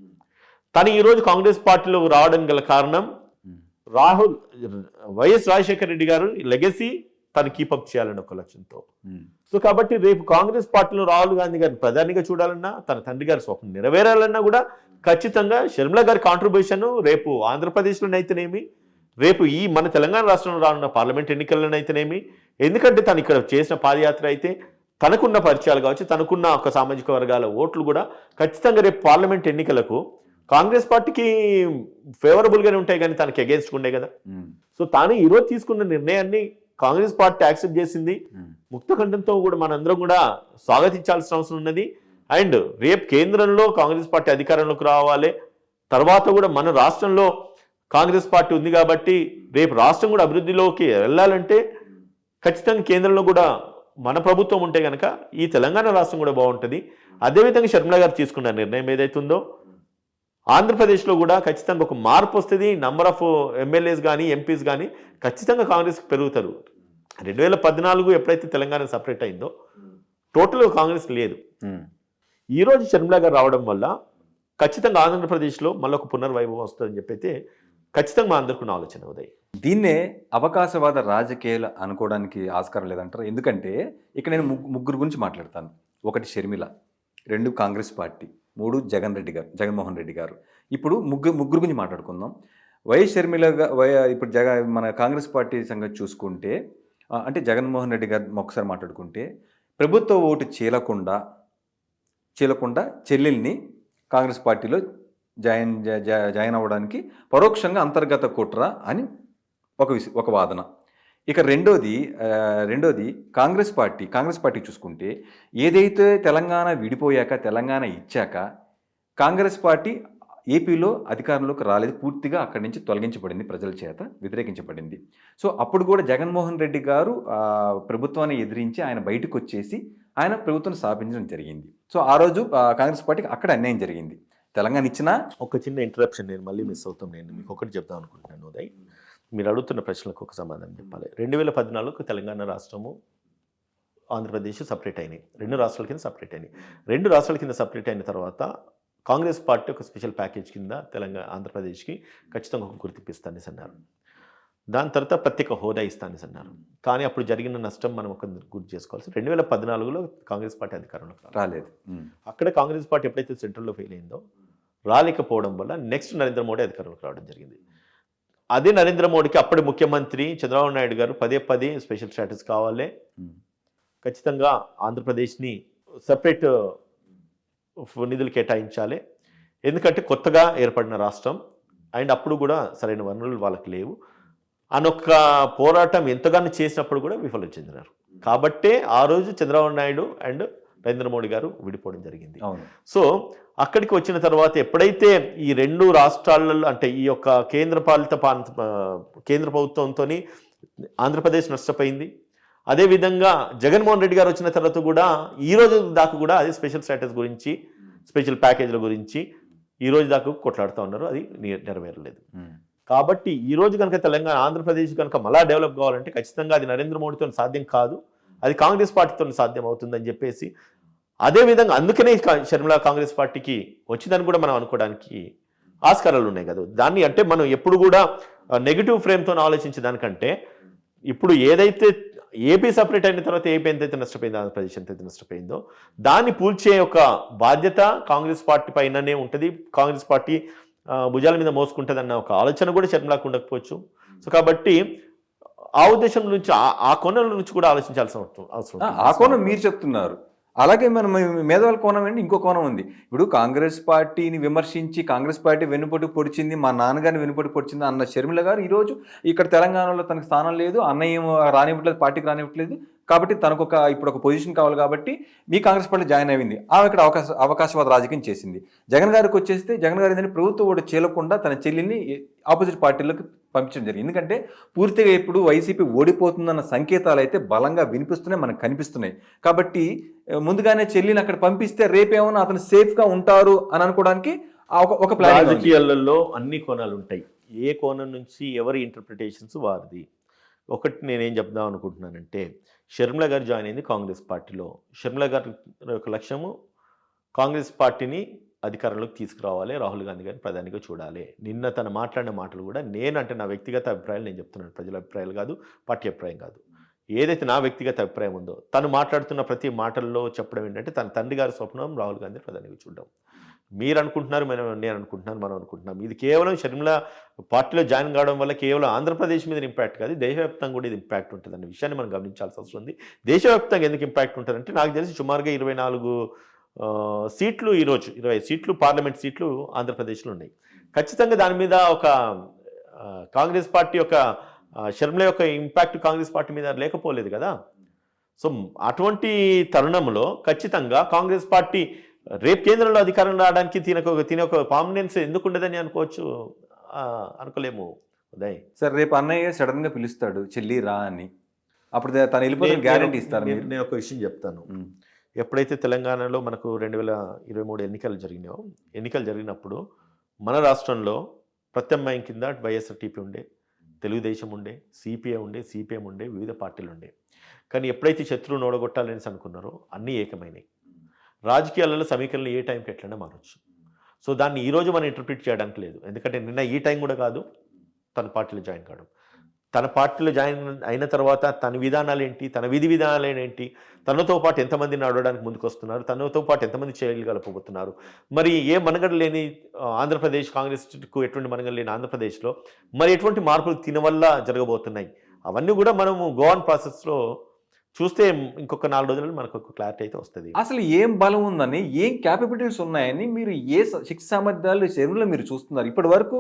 తను ఈరోజు కాంగ్రెస్ పార్టీలో రావడం గల కారణం వైఎస్ రాజశేఖర రెడ్డి గారు లెగసీ తను కీపప్ చేయాలని ఒక లక్ష్యంతో. సో కాబట్టి రేపు కాంగ్రెస్ పార్టీలో రాహుల్ గాంధీ గారిని ప్రధానిగా చూడాలన్నా, తన తండ్రి గారి స్వప్నం నెరవేరాలన్నా కూడా ఖచ్చితంగా షర్మిల గారి కాంట్రిబ్యూషన్ రేపు ఆంధ్రప్రదేశ్లోనైతేనేమి, రేపు ఈ మన తెలంగాణ రాష్ట్రంలో రానున్న పార్లమెంట్ ఎన్నికల్లోనైతేనేమి, ఎందుకంటే తను ఇక్కడ చేసిన పాదయాత్ర అయితే తనకున్న పరిచయాలు కావచ్చు, తనకున్న ఒక సామాజిక వర్గాల ఓట్లు కూడా ఖచ్చితంగా రేపు పార్లమెంట్ ఎన్నికలకు కాంగ్రెస్ పార్టీకి ఫేవరబుల్గానే ఉంటాయి కానీ తనకి అగేన్స్ట్ ఉండే కదా. సో తాను ఈరోజు తీసుకున్న నిర్ణయాన్ని కాంగ్రెస్ పార్టీ యాక్సెప్ట్ చేసింది. ముక్తకంఠంతో కూడా మనందరం కూడా స్వాగతించాల్సిన అవసరం ఉన్నది. అండ్ రేపు కేంద్రంలో కాంగ్రెస్ పార్టీ అధికారంలోకి రావాలి. తర్వాత కూడా మన రాష్ట్రంలో కాంగ్రెస్ పార్టీ ఉంది కాబట్టి రేపు రాష్ట్రం కూడా అభివృద్ధిలోకి వెళ్ళాలంటే ఖచ్చితంగా కేంద్రంలో కూడా మన ప్రభుత్వం ఉంటే కనుక ఈ తెలంగాణ రాష్ట్రం కూడా బాగుంటుంది. అదేవిధంగా షర్మిల గారు తీసుకున్న నిర్ణయం ఏదైతుందో ఆంధ్రప్రదేశ్లో కూడా ఖచ్చితంగా ఒక మార్పు వస్తుంది. నంబర్ ఆఫ్ ఎమ్మెల్యేస్ కానీ ఎంపీస్ కానీ ఖచ్చితంగా కాంగ్రెస్కి పెరుగుతారు. 2014 ఎప్పుడైతే తెలంగాణ సపరేట్ అయిందో టోటల్గా కాంగ్రెస్ లేదు. ఈరోజు షర్మిల గారు రావడం వల్ల ఖచ్చితంగా ఆంధ్రప్రదేశ్లో మళ్ళీ ఒక పునర్వైభవం వస్తుందని చెప్పైతే ఖచ్చితంగా మా అందరికీ ఆలోచన ఉదయ్. దీన్నే అవకాశవాద రాజకీయాలు అనుకోవడానికి ఆస్కారం లేదంటారు. ఎందుకంటే ఇక్కడ నేను ముగ్గురు గురించి మాట్లాడతాను. 1 షర్మిల, 2 కాంగ్రెస్ పార్టీ, 3 జగన్మోహన్ రెడ్డి గారు. ఇప్పుడు ముగ్గురు గురించి మాట్లాడుకుందాం. వైఎస్ షర్మిల ఇప్పుడు మన కాంగ్రెస్ పార్టీ సంగతి చూసుకుంటే, అంటే జగన్మోహన్ రెడ్డి గారు ఒకసారి మాట్లాడుకుంటే, ప్రభుత్వ ఓటు చీలకుండా చెల్లెల్ని కాంగ్రెస్ పార్టీలో జాయిన్ అవ్వడానికి పరోక్షంగా అంతర్గత కుట్ర అని ఒక వాదన. ఇక రెండోది కాంగ్రెస్ పార్టీ చూసుకుంటే, ఏదైతే తెలంగాణ విడిపోయాక, తెలంగాణ ఇచ్చాక కాంగ్రెస్ పార్టీ ఏపీలో అధికారంలోకి రాలేదు, పూర్తిగా అక్కడి నుంచి తొలగించబడింది, ప్రజల చేత వ్యతిరేకించబడింది. సో అప్పుడు కూడా జగన్మోహన్ రెడ్డి గారు ప్రభుత్వాన్ని ఎదిరించి ఆయన బయటకు వచ్చేసి ఆయన ప్రభుత్వాన్ని స్థాపించడం జరిగింది. సో ఆ రోజు కాంగ్రెస్ పార్టీకి అక్కడ అన్యాయం జరిగింది. తెలంగాణ ఇచ్చినా ఒక చిన్న ఇంటరప్షన్ నేను మళ్ళీ మిస్ అవుతాం. నేను మీకు ఒకటి చెప్దాం అనుకుంటున్నాను ఉదయ్. మీరు అడుగుతున్న ప్రశ్నలకు ఒక సమాధానం చెప్పాలి. 2014 తెలంగాణ రాష్ట్రము ఆంధ్రప్రదేశ్ సపరేట్ అయినాయి. 2 రాష్ట్రాల కింద సపరేట్ అయినాయి. 2 రాష్ట్రాల కింద సపరేట్ అయిన తర్వాత కాంగ్రెస్ పార్టీ ఒక స్పెషల్ ప్యాకేజ్ కింద ఆంధ్రప్రదేశ్కి ఖచ్చితంగా ఒక గుర్తింపు ఇస్తానేసి అన్నారు. దాని తర్వాత ప్రత్యేక హోదా ఇస్తానేసి అన్నారు. కానీ అప్పుడు జరిగిన నష్టం మనం ఒక గుర్తు చేసుకోవాల్సి, 2014లో కాంగ్రెస్ పార్టీ అధికారంలోకి రాలేదు. అక్కడ కాంగ్రెస్ పార్టీ ఎప్పుడైతే సెంట్రల్లో ఫెయిల్ అయిందో, రాలేకపోవడం వల్ల నెక్స్ట్ నరేంద్ర మోడీ అధికారంలోకి రావడం జరిగింది. అదే నరేంద్ర మోడీకి అప్పటి ముఖ్యమంత్రి చంద్రబాబు నాయుడు గారు పదే స్పెషల్ స్టాటస్ కావాలి, ఖచ్చితంగా ఆంధ్రప్రదేశ్ని సపరేట్ నిధులు కేటాయించాలి, ఎందుకంటే కొత్తగా ఏర్పడిన రాష్ట్రం అండ్ అప్పుడు కూడా సరైన వనరులు వాళ్ళకి లేవు అనొక పోరాటం ఎంతగానో చేసినప్పుడు కూడా విఫలం చెందినారు. కాబట్టే ఆ రోజు చంద్రబాబు నాయుడు అండ్ నరేంద్ర మోడీ గారు విడిపోవడం జరిగింది. సో అక్కడికి వచ్చిన తర్వాత ఎప్పుడైతే ఈ 2 రాష్ట్రాలలో, అంటే ఈ యొక్క కేంద్ర ప్రభుత్వంతో ఆంధ్రప్రదేశ్ నష్టపోయింది. అదేవిధంగా జగన్మోహన్ రెడ్డి గారు వచ్చిన తర్వాత కూడా ఈ రోజు దాకా కూడా అదే స్పెషల్ స్టేటస్ గురించి, స్పెషల్ ప్యాకేజ్ల గురించి ఈ రోజు దాకా కొట్లాడుతూ ఉన్నారు. అది నెరవేరలేదు. కాబట్టి ఈ రోజు కనుక ఆంధ్రప్రదేశ్ కనుక మళ్ళా డెవలప్ కావాలంటే ఖచ్చితంగా అది నరేంద్ర మోడీతో సాధ్యం కాదు, అది కాంగ్రెస్ పార్టీతో సాధ్యం అవుతుందని చెప్పేసి, అదేవిధంగా అందుకనే షర్మిల కాంగ్రెస్ పార్టీకి వచ్చిందని కూడా మనం అనుకోవడానికి ఆస్కారాలు ఉన్నాయి కదా. దాన్ని అంటే మనం ఎప్పుడు కూడా నెగిటివ్ ఫ్రేమ్తో ఆలోచించే దానికంటే, ఇప్పుడు ఏదైతే ఏపీ సపరేట్ అయిన తర్వాత ఏపీ ఎంతైతే నష్టపోయిందో, ఆంధ్రప్రదేశ్ ఎంతైతే నష్టపోయిందో దాన్ని పూల్చే ఒక బాధ్యత కాంగ్రెస్ పార్టీ పైననే ఉంటుంది. కాంగ్రెస్ పార్టీ భుజాల మీద మోసుకుంటుంది అన్న ఒక ఆలోచన కూడా షర్మిలకు ఉండకపోవచ్చు. సో కాబట్టి ఆ ఉద్దేశం నుంచి, ఆ కోణం నుంచి కూడా ఆలోచించాల్సిన అవసరం. ఆ కోణం మీరు చెప్తున్నారు. అలాగే మనం మేధావుల కోణం ఏంటి, ఇంకో కోణం ఉంది. ఇప్పుడు కాంగ్రెస్ పార్టీని విమర్శించి కాంగ్రెస్ పార్టీ వెన్నుపోటు పొడిచింది, మా నాన్నగారిని వెన్నుపోటు పొడిచింది అన్న షర్మిల గారు ఈరోజు ఇక్కడ తెలంగాణలో తనకు స్థానం లేదు, అన్నయ్య రానివ్వట్లేదు, పార్టీకి రానివ్వట్లేదు, కాబట్టి తనకు ఇప్పుడు ఒక పొజిషన్ కావాలి కాబట్టి మీ కాంగ్రెస్ పార్టీ జాయిన్ అయింది. ఆమె ఇక్కడ అవకాశవాద రాజకీయం చేసింది. జగన్ గారికి వచ్చేస్తే జగన్ గారు ఏంటంటే ప్రభుత్వం ఓటు చేయకుండా తన చెల్లిని ఆపోజిట్ పార్టీలకు పంపించడం జరిగింది. ఎందుకంటే పూర్తిగా ఇప్పుడు వైసీపీ ఓడిపోతుందన్న సంకేతాలు అయితే బలంగా వినిపిస్తున్నాయి, మనకు కనిపిస్తున్నాయి. కాబట్టి ముందుగానే చెల్లిని అక్కడ పంపిస్తే రేపేమన్నా అతను సేఫ్గా ఉంటారు అని అనుకోవడానికి ఒక ప్లాన్. రాజకీయాలలో అన్ని కోణాలు ఉంటాయి. ఏ కోణం నుంచి ఎవరి ఇంటర్ప్రిటేషన్స్ వారిది. ఒకటి నేనేం చెప్దాం అనుకుంటున్నానంటే, షర్మిల గారు జాయిన్ అయింది కాంగ్రెస్ పార్టీలో. షర్మిల గారి యొక్క లక్ష్యము కాంగ్రెస్ పార్టీని అధికారంలోకి తీసుకురావాలి, రాహుల్ గాంధీ గారిని ప్రధానిగా చూడాలి. నిన్న తను మాట్లాడిన మాటలు కూడా నేనంటే నా వ్యక్తిగత అభిప్రాయాలు నేను చెప్తున్నాను, ప్రజల అభిప్రాయాలు కాదు, పార్టీ అభిప్రాయం కాదు. ఏదైతే నా వ్యక్తిగత అభిప్రాయం ఉందో తను మాట్లాడుతున్న ప్రతి మాటల్లో చెప్పడం ఏంటంటే, తన తండ్రి గారి స్వప్నం రాహుల్ గాంధీ ప్రధానిగా చూడడం. మీరు అనుకుంటున్నారు, నేను అనుకుంటున్నాను, మనం అనుకుంటున్నాం. ఇది కేవలం షర్మిల పార్టీలో జాయిన్ కావడం వల్ల కేవలం ఆంధ్రప్రదేశ్ మీద ఇంపాక్ట్ కాదు, దేశవ్యాప్తంగా కూడా ఇది ఇంపాక్ట్ ఉంటుంది అనే విషయాన్ని మనం గమనించాల్సిన అవసరం ఉంది. దేశవ్యాప్తంగా ఎందుకు ఇంపాక్ట్ ఉంటుందంటే, నాకు తెలిసి సుమారుగా 24 సీట్లు, ఈరోజు 20 సీట్లు పార్లమెంట్ సీట్లు ఆంధ్రప్రదేశ్లో ఉన్నాయి. ఖచ్చితంగా దాని మీద ఒక కాంగ్రెస్ పార్టీ యొక్క షర్మిల యొక్క ఇంపాక్ట్ కాంగ్రెస్ పార్టీ మీద లేకపోలేదు కదా. సో అటువంటి తరుణంలో ఖచ్చితంగా కాంగ్రెస్ పార్టీ రేపు కేంద్రంలో అధికారం రావడానికి తిన ఒక ప్రామినెన్స్ ఎందుకు ఉండదని అనుకోవచ్చు, అనుకోలేము ఉదయ్. సార్ రేపు అన్నయ్య సడన్ గా పిలుస్తాడు చెల్లి రా అని, అప్పుడు తను వెళ్ళిపోతే గ్యారంటీ ఇస్తారు. నేను ఒక విషయం చెప్తాను. ఎప్పుడైతే తెలంగాణలో మనకు 2023 ఎన్నికలు జరిగినాయో, ఎన్నికలు జరిగినప్పుడు మన రాష్ట్రంలో ప్రత్యామ్నాయం కింద వైఎస్ఆర్టీపీ ఉండే, తెలుగుదేశం ఉండే, సిపిఐ ఉండే, సిపిఎం ఉండే, వివిధ పార్టీలు ఉండే. కానీ ఎప్పుడైతే శత్రువును ఓడగొట్టాలని అనుకున్నారో అన్నీ ఏకమైనవి. రాజకీయాలలో సమీకరణలు ఏ టైంకి ఎట్లన్నా మారచ్చు. సో దాన్ని ఈరోజు మనం ఇంటర్ప్రిట్ చేయడానికి లేదు. ఎందుకంటే నిన్న ఈ టైం కూడా కాదు తన పార్టీలో జాయిన్ కావడం. తన పార్టీలో జాయిన్ అయిన తర్వాత తన విధానాలు ఏంటి, తన విధి విధానాలు ఏంటి, తనతో పాటు ఎంతమంది నడవడానికి ముందుకు వస్తున్నారు, తనతో పాటు ఎంతమంది చేయగలపోతున్నారు, మరి ఏ మనగడ లేని ఆంధ్రప్రదేశ్ కాంగ్రెస్కు ఎటువంటి మనగడ లేని ఆంధ్రప్రదేశ్లో మరి ఎటువంటి మార్పులు తిన వల్ల జరగబోతున్నాయి, అవన్నీ కూడా మనము గోవన్ ప్రాసెస్లో చూస్తే ఇంకొక 4 రోజుల్లో మనకు ఒక క్లారిటీ అయితే వస్తుంది. అసలు ఏం బలం ఉందని, ఏం క్యాపబిలిటీస్ ఉన్నాయని మీరు ఏ శక్తి సామర్థ్యాలు శరీరంలో మీరు చూస్తున్నారు. ఇప్పటి వరకు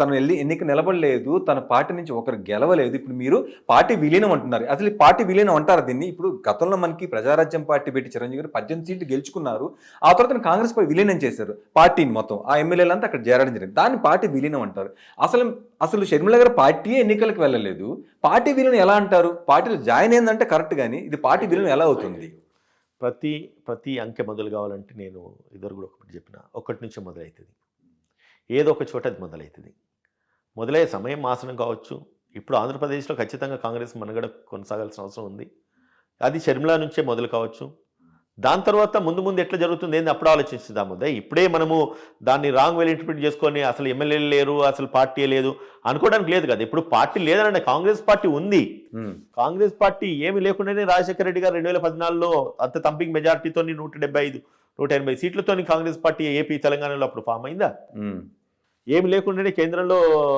తను ఎన్నిక నిలబడలేదు, తన పార్టీ నుంచి ఒకరు గెలవలేదు. ఇప్పుడు మీరు పార్టీ విలీనం అంటున్నారు. అసలు ఈ పార్టీ విలీనం అంటారు దీన్ని? ఇప్పుడు గతంలో మనకి ప్రజారాజ్యం పార్టీ పెట్టి చిరంజీవి గారు 18 సీట్లు గెలుచుకున్నారు. ఆ తర్వాత కాంగ్రెస్ పార్టీ విలీనం చేశారు పార్టీని మొత్తం. ఆ ఎమ్మెల్యేలంతా అక్కడ చేరడం జరిగింది. దాన్ని పార్టీ విలీనం అంటారు. అసలు షర్మిల గారు పార్టీ ఎన్నికలకు వెళ్ళలేదు. పార్టీ విలీనం ఎలా అంటారు? పార్టీలో జాయిన్ అయిందంటే కరెక్ట్, కానీ ఇది పార్టీ విలీనం ఎలా అవుతుంది? ప్రతి అంకె మొదలు కావాలంటే నేను ఇద్దరు కూడా ఒకటి చెప్పిన, ఒకటి నుంచి మొదలవుతుంది. ఏదో ఒక చోట అది మొదలవుతుంది. మొదలయ్యే సమయం ఆసనం కావచ్చు. ఇప్పుడు ఆంధ్రప్రదేశ్లో ఖచ్చితంగా కాంగ్రెస్ మనుగడ కొనసాగాల్సిన అవసరం ఉంది. అది షర్మిల నుంచే మొదలు కావచ్చు. దాని తర్వాత ముందు ఎట్లా జరుగుతుంది ఏంది అప్పుడు ఆలోచించుదాము. ఇప్పుడే మనము దాన్ని రాంగ్ వేలు ఇంటర్ప్రిట్ చేసుకొని అసలు ఎమ్మెల్యేలు లేరు, అసలు పార్టీ లేదు అనుకోవడానికి లేదు కదా. ఇప్పుడు పార్టీ లేదనంటే కాంగ్రెస్ పార్టీ ఉంది. కాంగ్రెస్ పార్టీ ఏమి లేకుండానే రాజశేఖర రెడ్డి గారు 2014లో అంత తంపింగ్ మెజార్టీతో 175, 180 సీట్లతో కాంగ్రెస్ పార్టీ ఏపీ తెలంగాణలో అప్పుడు ఫామ్ అయిందా? ఏమి లేకుండానే కేంద్రంలో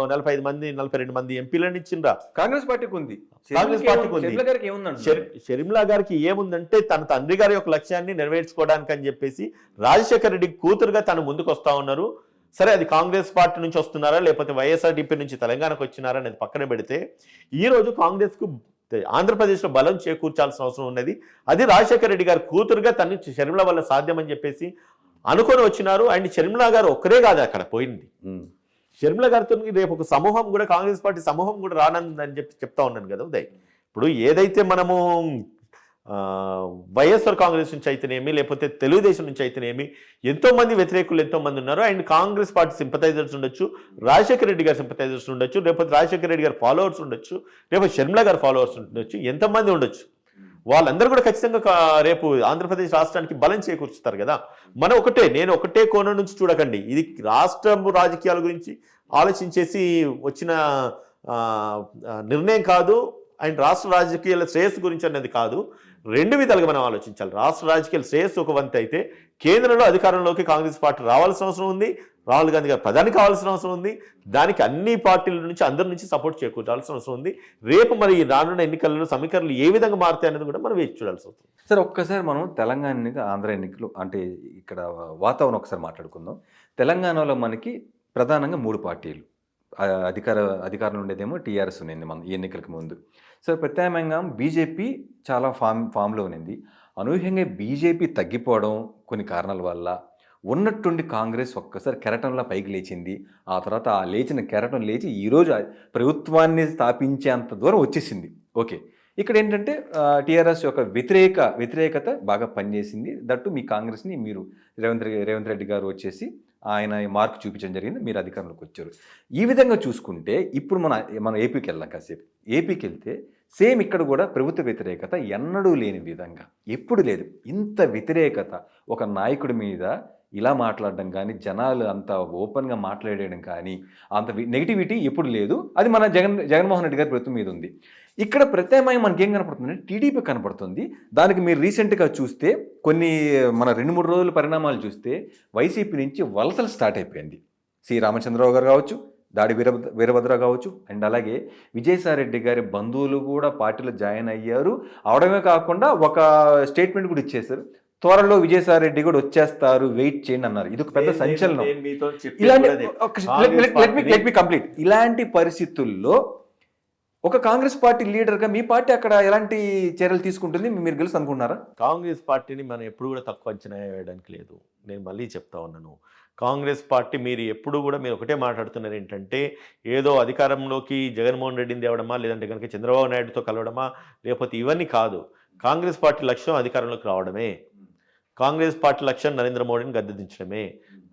42 మంది ఎంపీలను ఇచ్చిండ్రా. కాంగ్రెస్ పార్టీకి ఉంది. షర్మిల గారికి ఏముందంటే తన తండ్రి గారి యొక్క లక్ష్యాన్ని నెరవేర్చుకోవడానికి అని చెప్పేసి రాజశేఖర రెడ్డి కూతురుగా తను ముందుకు వస్తా ఉన్నారు. సరే, అది కాంగ్రెస్ పార్టీ నుంచి వస్తున్నారా లేకపోతే వైఎస్ఆర్డీపీ నుంచి తెలంగాణకు వచ్చినారా అనేది పక్కన పెడితే, ఈ రోజు కాంగ్రెస్ కు ఆంధ్రప్రదేశ్లో బలం చేకూర్చాల్సిన అవసరం ఉన్నది. అది రాజశేఖర రెడ్డి గారి కూతురుగా తను షర్మిల వల్ల సాధ్యమని చెప్పేసి అనుకొని వచ్చినారు. అండ్ షర్మిల గారు ఒక్కరే కాదు అక్కడ పోయింది. షర్మిల గారితో రేపు ఒక సమూహం కూడా, కాంగ్రెస్ పార్టీ సమూహం కూడా రానందని చెప్తా ఉన్నాను కదా ఉదయ్. ఇప్పుడు ఏదైతే మనము వైఎస్ఆర్ కాంగ్రెస్ నుంచి అయితేనేమి లేకపోతే తెలుగుదేశం నుంచి అయితేనేమి ఎంతోమంది వ్యతిరేకులు ఎంతోమంది ఉన్నారు. అండ్ కాంగ్రెస్ పార్టీ సింపథైజర్స్ ఉండొచ్చు, రాజశేఖర రెడ్డి గారి సింపథైజర్స్ ఉండొచ్చు, లేకపోతే రాజశేఖర రెడ్డి గారి ఫాలోవర్స్ ఉండొచ్చు, లేకపోతే షర్మిల గారి ఫాలోవర్స్ ఉండొచ్చు, ఎంతమంది ఉండొచ్చు. వాళ్ళందరూ కూడా ఖచ్చితంగా రేపు ఆంధ్రప్రదేశ్ రాష్ట్రానికి బలం చేకూర్చుతారు కదా. నేను ఒకటే కోణం నుంచి చూడకండి. ఇది రాష్ట్ర రాజకీయాల గురించి ఆలోచించేసి వచ్చిన నిర్ణయం కాదు. అండ్ రాష్ట్ర రాజకీయాల శ్రేయస్సు గురించి అనేది కాదు. 2 విధాలుగా మనం ఆలోచించాలి. రాష్ట్ర రాజకీయాల శ్రేయస్సు ఒక వంతు అయితే, కేంద్రంలో అధికారంలోకి కాంగ్రెస్ పార్టీ రావాల్సిన అవసరం ఉంది, రాహుల్ గాంధీ గారు ప్రధాని కావాల్సిన అవసరం ఉంది. దానికి అన్ని పార్టీల నుంచి అందరి నుంచి సపోర్ట్ చేకూర్చాల్సిన అవసరం ఉంది. రేపు మరి రానున్న ఎన్నికల్లో సమీకరణలు ఏ విధంగా మారుతాయి అనేది కూడా మనం వేచి చూడాల్సి వస్తుంది. సార్, ఒక్కసారి మనం తెలంగాణ ఎన్నిక, ఆంధ్ర ఎన్నికలు అంటే ఇక్కడ వాతావరణం ఒకసారి మాట్లాడుకుందాం. తెలంగాణలో మనకి ప్రధానంగా 3 పార్టీలు అధికారంలో ఉండేదేమో టీఆర్ఎస్ ఉన్నింది మన ఈ ఎన్నికలకు ముందు. సో ప్రత్యామ్నాయంగా బీజేపీ చాలా ఫామ్లో ఉన్నింది. అనూహ్యంగా బీజేపీ తగ్గిపోవడం కొన్ని కారణాల వల్ల ఉన్నట్టుండి కాంగ్రెస్ ఒక్కసారి కెరటంలా పైకి లేచింది. ఆ తర్వాత ఆ లేచిన కెరటం లేచి ఈరోజు ప్రభుత్వాన్ని స్థాపించేంత దూరం వచ్చేసింది. ఓకే, ఇక్కడ ఏంటంటే టీఆర్ఎస్ యొక్క వ్యతిరేకత బాగా పనిచేసింది. దట్టు మీ కాంగ్రెస్ని మీరు రేవంత్ రెడ్డి గారు వచ్చేసి ఆయన మార్క్ చూపించడం జరిగింది, మీరు అధికారంలోకి వచ్చారు. ఈ విధంగా చూసుకుంటే ఇప్పుడు మనం ఏపీకి వెళ్దాం. కాసేపు ఏపీకి వెళ్తే సేమ్ ఇక్కడ కూడా ప్రభుత్వ వ్యతిరేకత ఎన్నడూ లేని విధంగా, ఎప్పుడు లేదు ఇంత వ్యతిరేకత. ఒక నాయకుడి మీద ఇలా మాట్లాడడం కానీ, జనాలు అంత ఓపెన్గా మాట్లాడడం కానీ, అంత నెగిటివిటీ ఎప్పుడు లేదు. అది మన జగన్మోహన్ రెడ్డి గారి ప్రభుత్వం మీద ఉంది. ఇక్కడ ప్రత్యామ్నాయం మనకి ఏం కనపడుతుంది? టీడీపీ కనపడుతుంది. దానికి మీరు రీసెంట్గా చూస్తే మన 2-3 రోజుల పరిణామాలు చూస్తే వైసీపీ నుంచి వలసలు స్టార్ట్ అయిపోయింది. సి రామచంద్రరావు గారు కావచ్చు, దాడి వీరభద్రరావు కావచ్చు, అండ్ అలాగే విజయసాయిరెడ్డి గారి బంధువులు కూడా పార్టీలో జాయిన్ అయ్యారు. అవడమే కాకుండా ఒక స్టేట్మెంట్ కూడా ఇచ్చేశారు, త్వరలో విజయసాయిరెడ్డి కూడా వచ్చేస్తారు, వెయిట్ చేయండి అన్నారు. ఇది ఒక పెద్ద సంచలనం. ఇలాంటి పరిస్థితుల్లో ఒక కాంగ్రెస్ పార్టీ లీడర్గా మీ పార్టీ అక్కడ ఎలాంటి చర్యలు తీసుకుంటుంది మీరు గెలుసు అనుకుంటున్నారా? కాంగ్రెస్ పార్టీని మనం ఎప్పుడు కూడా తక్కువ అంచనా వేయడానికి లేదు. నేను మళ్ళీ చెప్తా ఉన్నాను, కాంగ్రెస్ పార్టీ మీరు ఎప్పుడు కూడా మీరు ఒకటే మాట్లాడుతున్నారు ఏంటంటే, ఏదో అధికారంలోకి జగన్మోహన్ రెడ్డిని తేవడమా, లేదంటే కనుక చంద్రబాబు నాయుడుతో కలవడమా, లేకపోతే ఇవన్నీ కాదు. కాంగ్రెస్ పార్టీ లక్ష్యం అధికారంలోకి రావడమే. కాంగ్రెస్ పార్టీ లక్ష్యం నరేంద్ర మోడీని గద్దెదించడమే.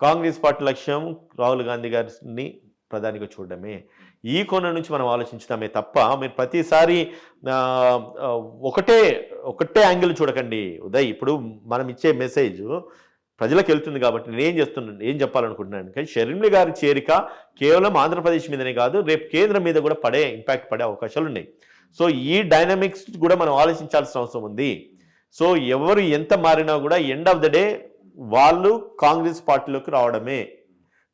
కాంగ్రెస్ పార్టీ లక్ష్యం రాహుల్ గాంధీ గారిని ప్రధానిగా చూడడమే. ఈ కోణం నుంచి మనం ఆలోచించుతామే తప్ప మీరు ప్రతిసారి ఆ, ఆ, ఒకటే ఒకటే యాంగిల్ చూడకండి ఉదయ్. ఇప్పుడు మనం ఇచ్చే మెసేజ్ ప్రజలకు వెళ్తుంది కాబట్టి ఏం చెప్పాలనుకుంటున్నాను అంటే షర్మిల గారి చేరిక కేవలం ఆంధ్రప్రదేశ్ మీదనే కాదు, రేపు కేంద్రం మీద కూడా ఇంపాక్ట్ పడే అవకాశాలు ఉన్నాయి. సో ఈ డైనమిక్స్ కూడా మనం ఆలోచించాల్సిన అవసరం ఉంది. సో ఎవరు ఎంత మారినా కూడా ఎండ్ ఆఫ్ ద డే వాళ్ళు కాంగ్రెస్ పార్టీలోకి రావడమే.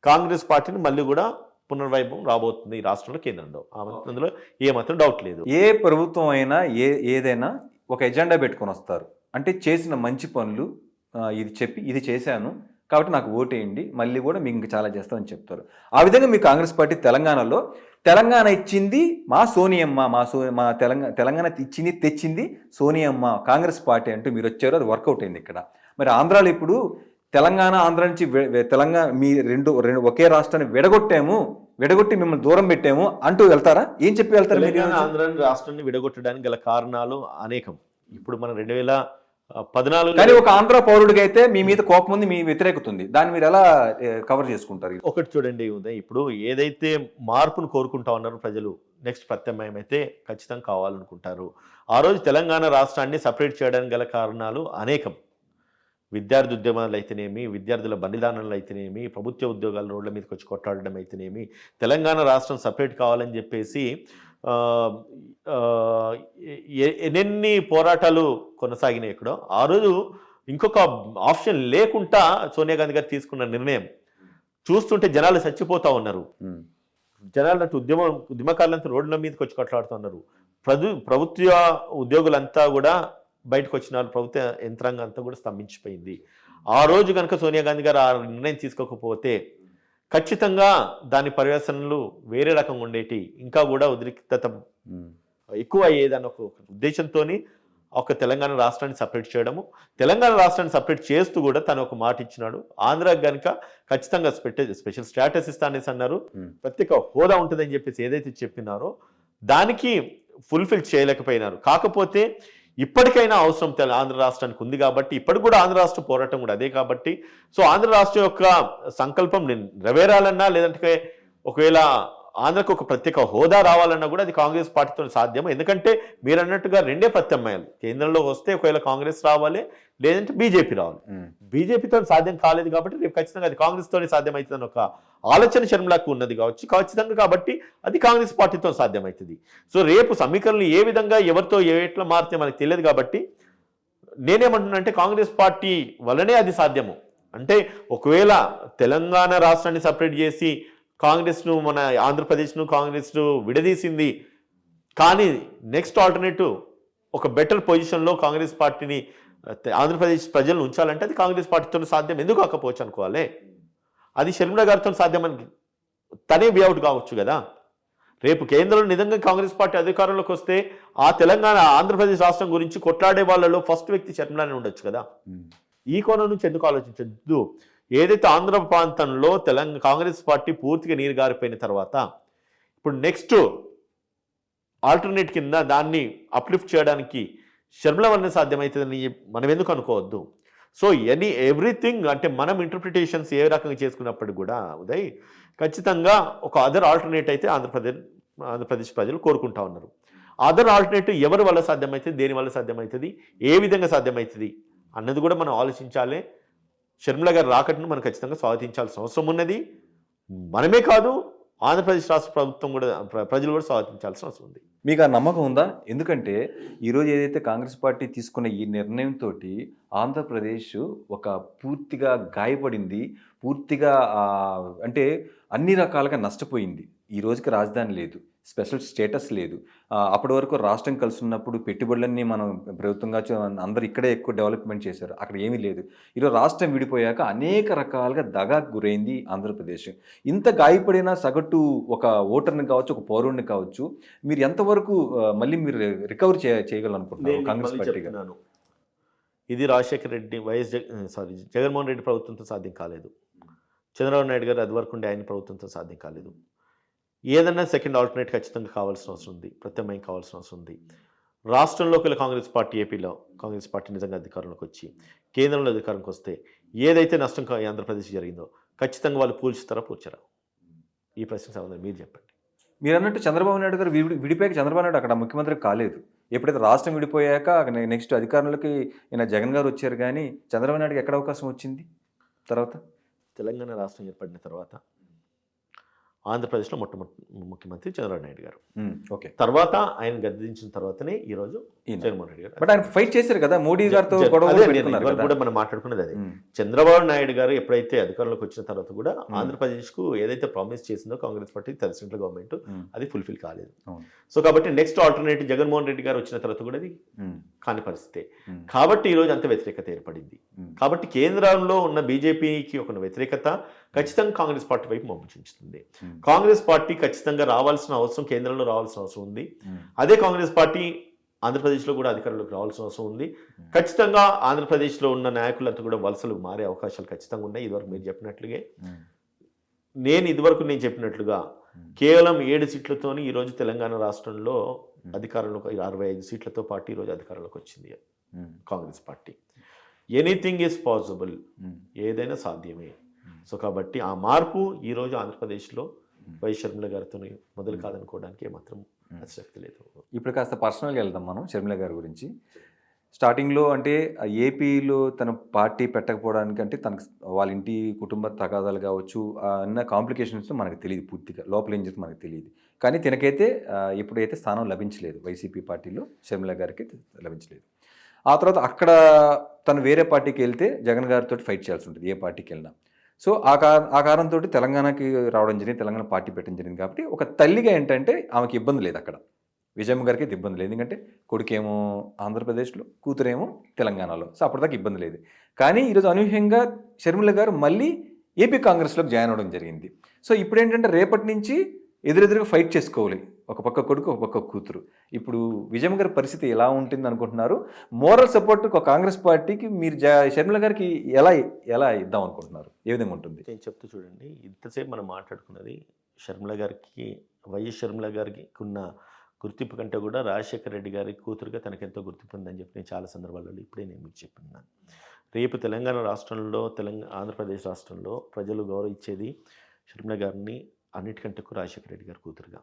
కాంగ్రెస్ పార్టీని మళ్ళీ కూడా పునర్వైభవం రాబోతుంది ఈ రాష్ట్రంలో, కేంద్రంలో. అందులో ఏమాత్రం డౌట్ లేదు. ఏ ప్రభుత్వం అయినా ఏదైనా ఒక ఎజెండా పెట్టుకొని వస్తారు. అంటే చేసిన మంచి పనులు ఇది చెప్పి ఇది చేశాను కాబట్టి నాకు ఓటేయండి, మళ్ళీ కూడా మీకు ఇంకా చాలా చేస్తామని చెప్తారు. ఆ విధంగా మీ కాంగ్రెస్ పార్టీ తెలంగాణ ఇచ్చింది మా సోనియమ్మ, మా తెలంగాణ ఇచ్చింది తెచ్చింది సోనియమ్మ, కాంగ్రెస్ పార్టీ అంటూ మీరు వచ్చారు, అది వర్కౌట్ అయింది ఇక్కడ. మరి ఆంధ్రాలో ఇప్పుడు తెలంగాణ ఆంధ్ర నుంచి తెలంగాణ మీ రెండు ఒకే రాష్ట్రాన్ని విడగొట్టి మిమ్మల్ని దూరం పెట్టాము అంటూ వెళ్తారా? ఏం చెప్పి వెళ్తారు? ఆంధ్ర రాష్ట్రాన్ని విడగొట్టడానికి గల కారణాలు అనేకం. ఇప్పుడు మనం 2014 కానీ ఒక ఆంధ్ర పౌరుడికి అయితే మీ మీద కోపం ఉంది, మీ వ్యతిరేకత ఉంది, దాన్ని మీరు ఎలా కవర్ చేసుకుంటారు? ఒకటి చూడండి ఉదయ్, ఇప్పుడు ఏదైతే మార్పును కోరుకుంటా ఉన్నారో ప్రజలు, నెక్స్ట్ ప్రత్యామ్నాయం అయితే ఖచ్చితంగా కావాలనుకుంటారు. ఆ రోజు తెలంగాణ రాష్ట్రాన్ని సపరేట్ చేయడానికి గల కారణాలు అనేకం. విద్యార్థి ఉద్యమాలు అయితేనేమి, విద్యార్థుల బలిదానాలు అయితేనేమి, ప్రభుత్వ ఉద్యోగాల రోడ్ల మీదకి వచ్చి కొట్టాడడం అయితేనేమి, తెలంగాణ రాష్ట్రం సపరేట్ కావాలని చెప్పేసి ఎన్నెన్ని పోరాటాలు కొనసాగినాయి ఇక్కడ. ఆ రోజు ఇంకొక ఆప్షన్ లేకుండా సోనియా గాంధీ గారు తీసుకున్న నిర్ణయం చూస్తుంటే జనాలు చచ్చిపోతా ఉన్నారు. జనాలు ఉద్యమకారులంతా రోడ్ల మీదకి వచ్చి కొట్లాడుతున్నారు. ప్రభుత్వ ఉద్యోగులంతా కూడా బయటకు వచ్చిన ప్రభుత్వ యంత్రాంగం అంతా కూడా స్తంభించిపోయింది. ఆ రోజు కనుక సోనియా గాంధీ గారు ఆ నిర్ణయం తీసుకోకపోతే ఖచ్చితంగా దాని పర్యవసనాలు వేరే రకంగా ఉండేటి, ఇంకా కూడా ఉద్రిక్తత ఎక్కువ అయ్యేదని ఒక ఉద్దేశంతో ఒక తెలంగాణ రాష్ట్రాన్ని సపరేట్ చేయడము, తెలంగాణ రాష్ట్రాన్ని సపరేట్ చేస్తూ కూడా తను ఒక మాట ఇచ్చినాడు. ఆంధ్రాకి కనుక ఖచ్చితంగా స్పెషల్ స్టేటస్ ఇస్తానేసి అన్నారు, ప్రత్యేక హోదా ఉంటుందని చెప్పేసి ఏదైతే చెప్పినారో దానికి ఫుల్ఫిల్ చేయలేకపోయినారు. కాకపోతే ఇప్పటికైనా అవసరం ఆంధ్ర రాష్ట్రానికి ఉంది కాబట్టి, ఇప్పటికి కూడా ఆంధ్ర రాష్ట్ర పోరాటం కూడా అదే కాబట్టి, సో ఆంధ్ర రాష్ట్రం యొక్క సంకల్పం నెరవేరాలన్నా, లేదంటే ఒకవేళ ఆంధ్రకు ఒక ప్రత్యేక హోదా రావాలన్నా కూడా అది కాంగ్రెస్ పార్టీతో సాధ్యం. ఎందుకంటే మీరు అన్నట్టుగా రెండే ప్రత్యామ్నాయాలు, కేంద్రంలో వస్తే ఒకవేళ కాంగ్రెస్ రావాలి, లేదంటే బీజేపీ రావాలి. బీజేపీతో సాధ్యం కాలేదు కాబట్టి రేపు ఖచ్చితంగా అది కాంగ్రెస్తోనే సాధ్యమవుతుందని ఒక ఆలోచన షర్మిలకు ఉన్నది కావచ్చు ఖచ్చితంగా, కాబట్టి అది కాంగ్రెస్ పార్టీతో సాధ్యమవుతుంది. సో రేపు సమీకరణలు ఏ విధంగా ఎవరితో ఎట్లా మారితే మనకు తెలియదు కాబట్టి నేనేమంటున్నానంటే కాంగ్రెస్ పార్టీ వల్లనే అది సాధ్యము. అంటే ఒకవేళ తెలంగాణ రాష్ట్రాన్ని సపరేట్ చేసి కాంగ్రెస్ను, మన ఆంధ్రప్రదేశ్ను కాంగ్రెస్ను విడదీసింది, కానీ నెక్స్ట్ ఆల్టర్నేటివ్ ఒక బెటర్ పొజిషన్లో కాంగ్రెస్ పార్టీని ఆంధ్రప్రదేశ్ ప్రజలను ఉంచాలంటే అది కాంగ్రెస్ పార్టీతో సాధ్యం ఎందుకు కాకపోవచ్చు అనుకోవాలి. అది షర్మిల గారితో సాధ్యమని తనే బిఅవుట్ కావచ్చు కదా. రేపు కేంద్రంలో నిజంగా కాంగ్రెస్ పార్టీ అధికారంలోకి వస్తే ఆ తెలంగాణ ఆంధ్రప్రదేశ్ రాష్ట్రం గురించి కొట్లాడే వాళ్ళలో ఫస్ట్ వ్యక్తి షర్మిలనే ఉండొచ్చు కదా. ఈ కోణం నుంచి ఎందుకు ఆలోచించద్దు? ఏదైతే ఆంధ్ర ప్రాంతంలో కాంగ్రెస్ పార్టీ పూర్తిగా నీరు గారిపోయిన తర్వాత ఇప్పుడు నెక్స్ట్ ఆల్టర్నేట్ కింద దాన్ని అప్లిఫ్ట్ చేయడానికి షర్మిల వల్ల సాధ్యమవుతుందని మనం ఎందుకు అనుకోవద్దు? సో ఎవ్రీథింగ్ అంటే మనం ఇంటర్ప్రిటేషన్స్ ఏ రకంగా చేసుకున్నప్పుడు కూడా ఉదయ్ ఖచ్చితంగా ఒక అదర్ ఆల్టర్నేట్ అయితే ఆంధ్రప్రదేశ్ ప్రజలు కోరుకుంటా ఉన్నారు. అదర్ ఆల్టర్నేటివ్ ఎవరి వల్ల సాధ్యమవుతుంది, దేని వల్ల సాధ్యమవుతుంది, ఏ విధంగా సాధ్యమవుతుంది అన్నది కూడా మనం ఆలోచించాలి. షర్మిల గారి రాకట్ను మనం ఖచ్చితంగా స్వాగతించాల్సిన అవసరం ఉన్నది. మనమే కాదు, ఆంధ్రప్రదేశ్ రాష్ట్ర ప్రభుత్వం కూడా, ప్రజలు కూడా స్వాగతించాల్సిన అవసరం ఉంది. మీకు ఆ నమ్మకం ఉందా? ఎందుకంటే ఈరోజు ఏదైతే కాంగ్రెస్ పార్టీ తీసుకున్న ఈ నిర్ణయంతో ఆంధ్రప్రదేశ్ ఒక పూర్తిగా గాయపడింది, పూర్తిగా అంటే అన్ని రకాలుగా నష్టపోయింది. ఈ రోజుకి రాజధాని లేదు, స్పెషల్ స్టేటస్ లేదు. అప్పటి వరకు రాష్ట్రం కలిసి ఉన్నప్పుడు పెట్టుబడులన్నీ మనం ప్రభుత్వంగా అందరూ ఇక్కడే ఎక్కువ డెవలప్మెంట్ చేశారు, అక్కడ ఏమీ లేదు. ఈరోజు రాష్ట్రం విడిపోయాక అనేక రకాలుగా దగాకు గురైంది ఆంధ్రప్రదేశ్. ఇంత గాయపడిన సగటు ఒక ఓటర్ని కావచ్చు, ఒక పౌరుడిని కావచ్చు, మీరు ఎంతవరకు మళ్ళీ మీరు రికవర్ చేయగలనుకుంటున్నారు కాంగ్రెస్ పార్టీగా? ఇది రాజశేఖర రెడ్డి జగన్మోహన్ రెడ్డి ప్రభుత్వంతో సాధ్యం కాలేదు. చంద్రబాబు నాయుడు గారు అది వరకు ఉండే ఆయన ప్రభుత్వంతో సాధ్యం కాలేదు. ఏదన్నా సెకండ్ ఆల్టర్నేట్ ఖచ్చితంగా కావాల్సిన అవసరం ఉంది, ప్రత్యామ్నాయం కావాల్సిన అవసరం ఉంది. రాష్ట్రంలోకి కాంగ్రెస్ పార్టీ, ఏపీలో కాంగ్రెస్ పార్టీ నిజంగా అధికారంలోకి వచ్చి కేంద్రంలో అధికారంకి వస్తే ఏదైతే నష్టం ఆంధ్రప్రదేశ్ జరిగిందో ఖచ్చితంగా వాళ్ళు పూల్చుతారా పూడ్చరా? ఈ ప్రశ్నకు సమాధానం మీరు చెప్పండి. మీరు అన్నట్టు చంద్రబాబు నాయుడు గారు విడిపోయాక చంద్రబాబు నాయుడు అక్కడ ముఖ్యమంత్రి కాలేదు. ఎప్పుడైతే రాష్ట్రం విడిపోయాక నెక్స్ట్ అధికారంలోకి ఈయన జగన్ గారు వచ్చారు, కానీ చంద్రబాబు నాయుడుకి ఎక్కడ అవకాశం వచ్చింది తర్వాత? తెలంగాణ రాష్ట్రం ఏర్పడిన తర్వాత ఆంధ్రప్రదేశ్లో మొట్టమొదటి ముఖ్యమంత్రి చంద్రబాబు నాయుడు గారు. ఓకే. తర్వాత ఆయన గద్దెదించిన తర్వాతనే ఈరోజు జగన్మోహన్ రెడ్డి గారు. బట్ ఆయన ఫైట్ చేశారు కదా మోడీ గారితో కూడా మనం మాట్లాడుకున్నది అదే. చంద్రబాబు నాయుడు గారు ఎప్పుడైతే అధికారంలోకి వచ్చిన తర్వాత కూడా ఆంధ్రప్రదేశ్ కు ఏదైతే ప్రామిస్ చేసిందో కాంగ్రెస్ పార్టీ సెంట్రల్ గవర్నమెంట్ అది ఫుల్ఫిల్ కాలేదు. సో కాబట్టి నెక్స్ట్ ఆల్టర్నేటివ్ జగన్మోహన్ రెడ్డి గారు వచ్చిన తర్వాత కూడా అది కాని పరిస్థితే. కాబట్టి ఈ రోజు అంత వ్యతిరేకత ఏర్పడింది. కాబట్టి కేంద్రంలో ఉన్న బీజేపీకి ఒక వ్యతిరేకత ఖచ్చితంగా కాంగ్రెస్ పార్టీ వైపు పంపించుతుంది. కాంగ్రెస్ పార్టీ ఖచ్చితంగా రావాల్సిన అవసరం, కేంద్రంలో రావాల్సిన అవసరం ఉంది. అదే కాంగ్రెస్ పార్టీ ఆంధ్రప్రదేశ్లో కూడా అధికారంలోకి రావాల్సిన అవసరం ఉంది. ఖచ్చితంగా ఆంధ్రప్రదేశ్లో ఉన్న నాయకులంతా కూడా వలసలు మారే అవకాశాలు ఖచ్చితంగా ఉన్నాయి. ఇదివరకు మీరు చెప్పినట్లుగా నేను చెప్పినట్లుగా కేవలం 7 సీట్లతోని ఈరోజు తెలంగాణ రాష్ట్రంలో అధికారంలోకి 65 సీట్లతో పాటు ఈరోజు అధికారంలోకి వచ్చింది Congress party. Anything is possible, ఏదైనా సాధ్యమే. సో కాబట్టి ఆ మార్పు ఈరోజు ఆంధ్రప్రదేశ్లో వై షర్మిల గారితో మొదలు కాదనుకోవడానికి ఏమాత్రం అతిశక్తి లేదు. ఇప్పుడు కాస్త పర్సనల్గా వెళ్దాం మనం షర్మిల గారి గురించి. స్టార్టింగ్లో అంటే ఏపీలో తన పార్టీ పెట్టకపోవడానికి అంటే తనకు వాళ్ళ ఇంటి కుటుంబ తగాదాలు కావచ్చు అన్న కాంప్లికేషన్స్ మనకు తెలియదు, పూర్తిగా లోపల ఏం చేస్తే మనకు తెలియదు. కానీ తినకైతే ఎప్పుడైతే స్థానం లభించలేదు, వైసీపీ పార్టీలో షర్మిల గారికి లభించలేదు. ఆ తర్వాత అక్కడ తను వేరే పార్టీకి వెళ్తే జగన్ గారితో ఫైట్ చేయాల్సి ఉంటుంది ఏ పార్టీకి వెళ్ళినా. సో ఆ కారణంతో తెలంగాణకి రావడం జరిగింది, తెలంగాణ పార్టీ పెట్టడం జరిగింది. కాబట్టి ఒక తల్లిగా ఏంటంటే ఆమెకి ఇబ్బంది లేదు అక్కడ, విజయమ్మ గారికి అయితే ఇబ్బంది లేదు. ఎందుకంటే కొడుకేమో ఆంధ్రప్రదేశ్లో, కూతురేమో తెలంగాణలో. సో అప్పటిదాకా ఇబ్బంది లేదు. కానీ ఈరోజు అనూహ్యంగా షర్మిల గారు మళ్ళీ ఏపీ కాంగ్రెస్లోకి జాయిన్ అవ్వడం జరిగింది. సో ఇప్పుడు ఏంటంటే రేపటి నుంచి ఎదురెదురుగా ఫైట్ చేసుకోవాలి, ఒక పక్క కొడుకు ఒక పక్క కూతురు. ఇప్పుడు విజయమ్మ గారి పరిస్థితి ఎలా ఉంటుంది అనుకుంటున్నారు? మోరల్ సపోర్ట్ ఒక కాంగ్రెస్ పార్టీకి మీరు షర్మిల గారికి ఎలా ఇద్దాం అనుకుంటున్నారు? ఏ విధంగా ఉంటుంది? నేను చెప్తూ చూడండి, ఇంతసేపు మనం మాట్లాడుకున్నది షర్మిల గారికి, వైఎస్ షర్మిల గారికి ఉన్న గుర్తింపు కంటే కూడా రాజశేఖర రెడ్డి గారి కూతురుగా తనకెంతో గుర్తింపు ఉందని చెప్పి నేను చాలా సందర్భాలలో ఇప్పుడే నేను మీకు చెప్పినాను. రేపు తెలంగాణ రాష్ట్రంలో, ఆంధ్రప్రదేశ్ రాష్ట్రంలో ప్రజలు గౌరవించేది షర్మిల గారిని అన్నిటికంటే ఎక్కువ రాజశేఖర రెడ్డి గారి కూతురుగా.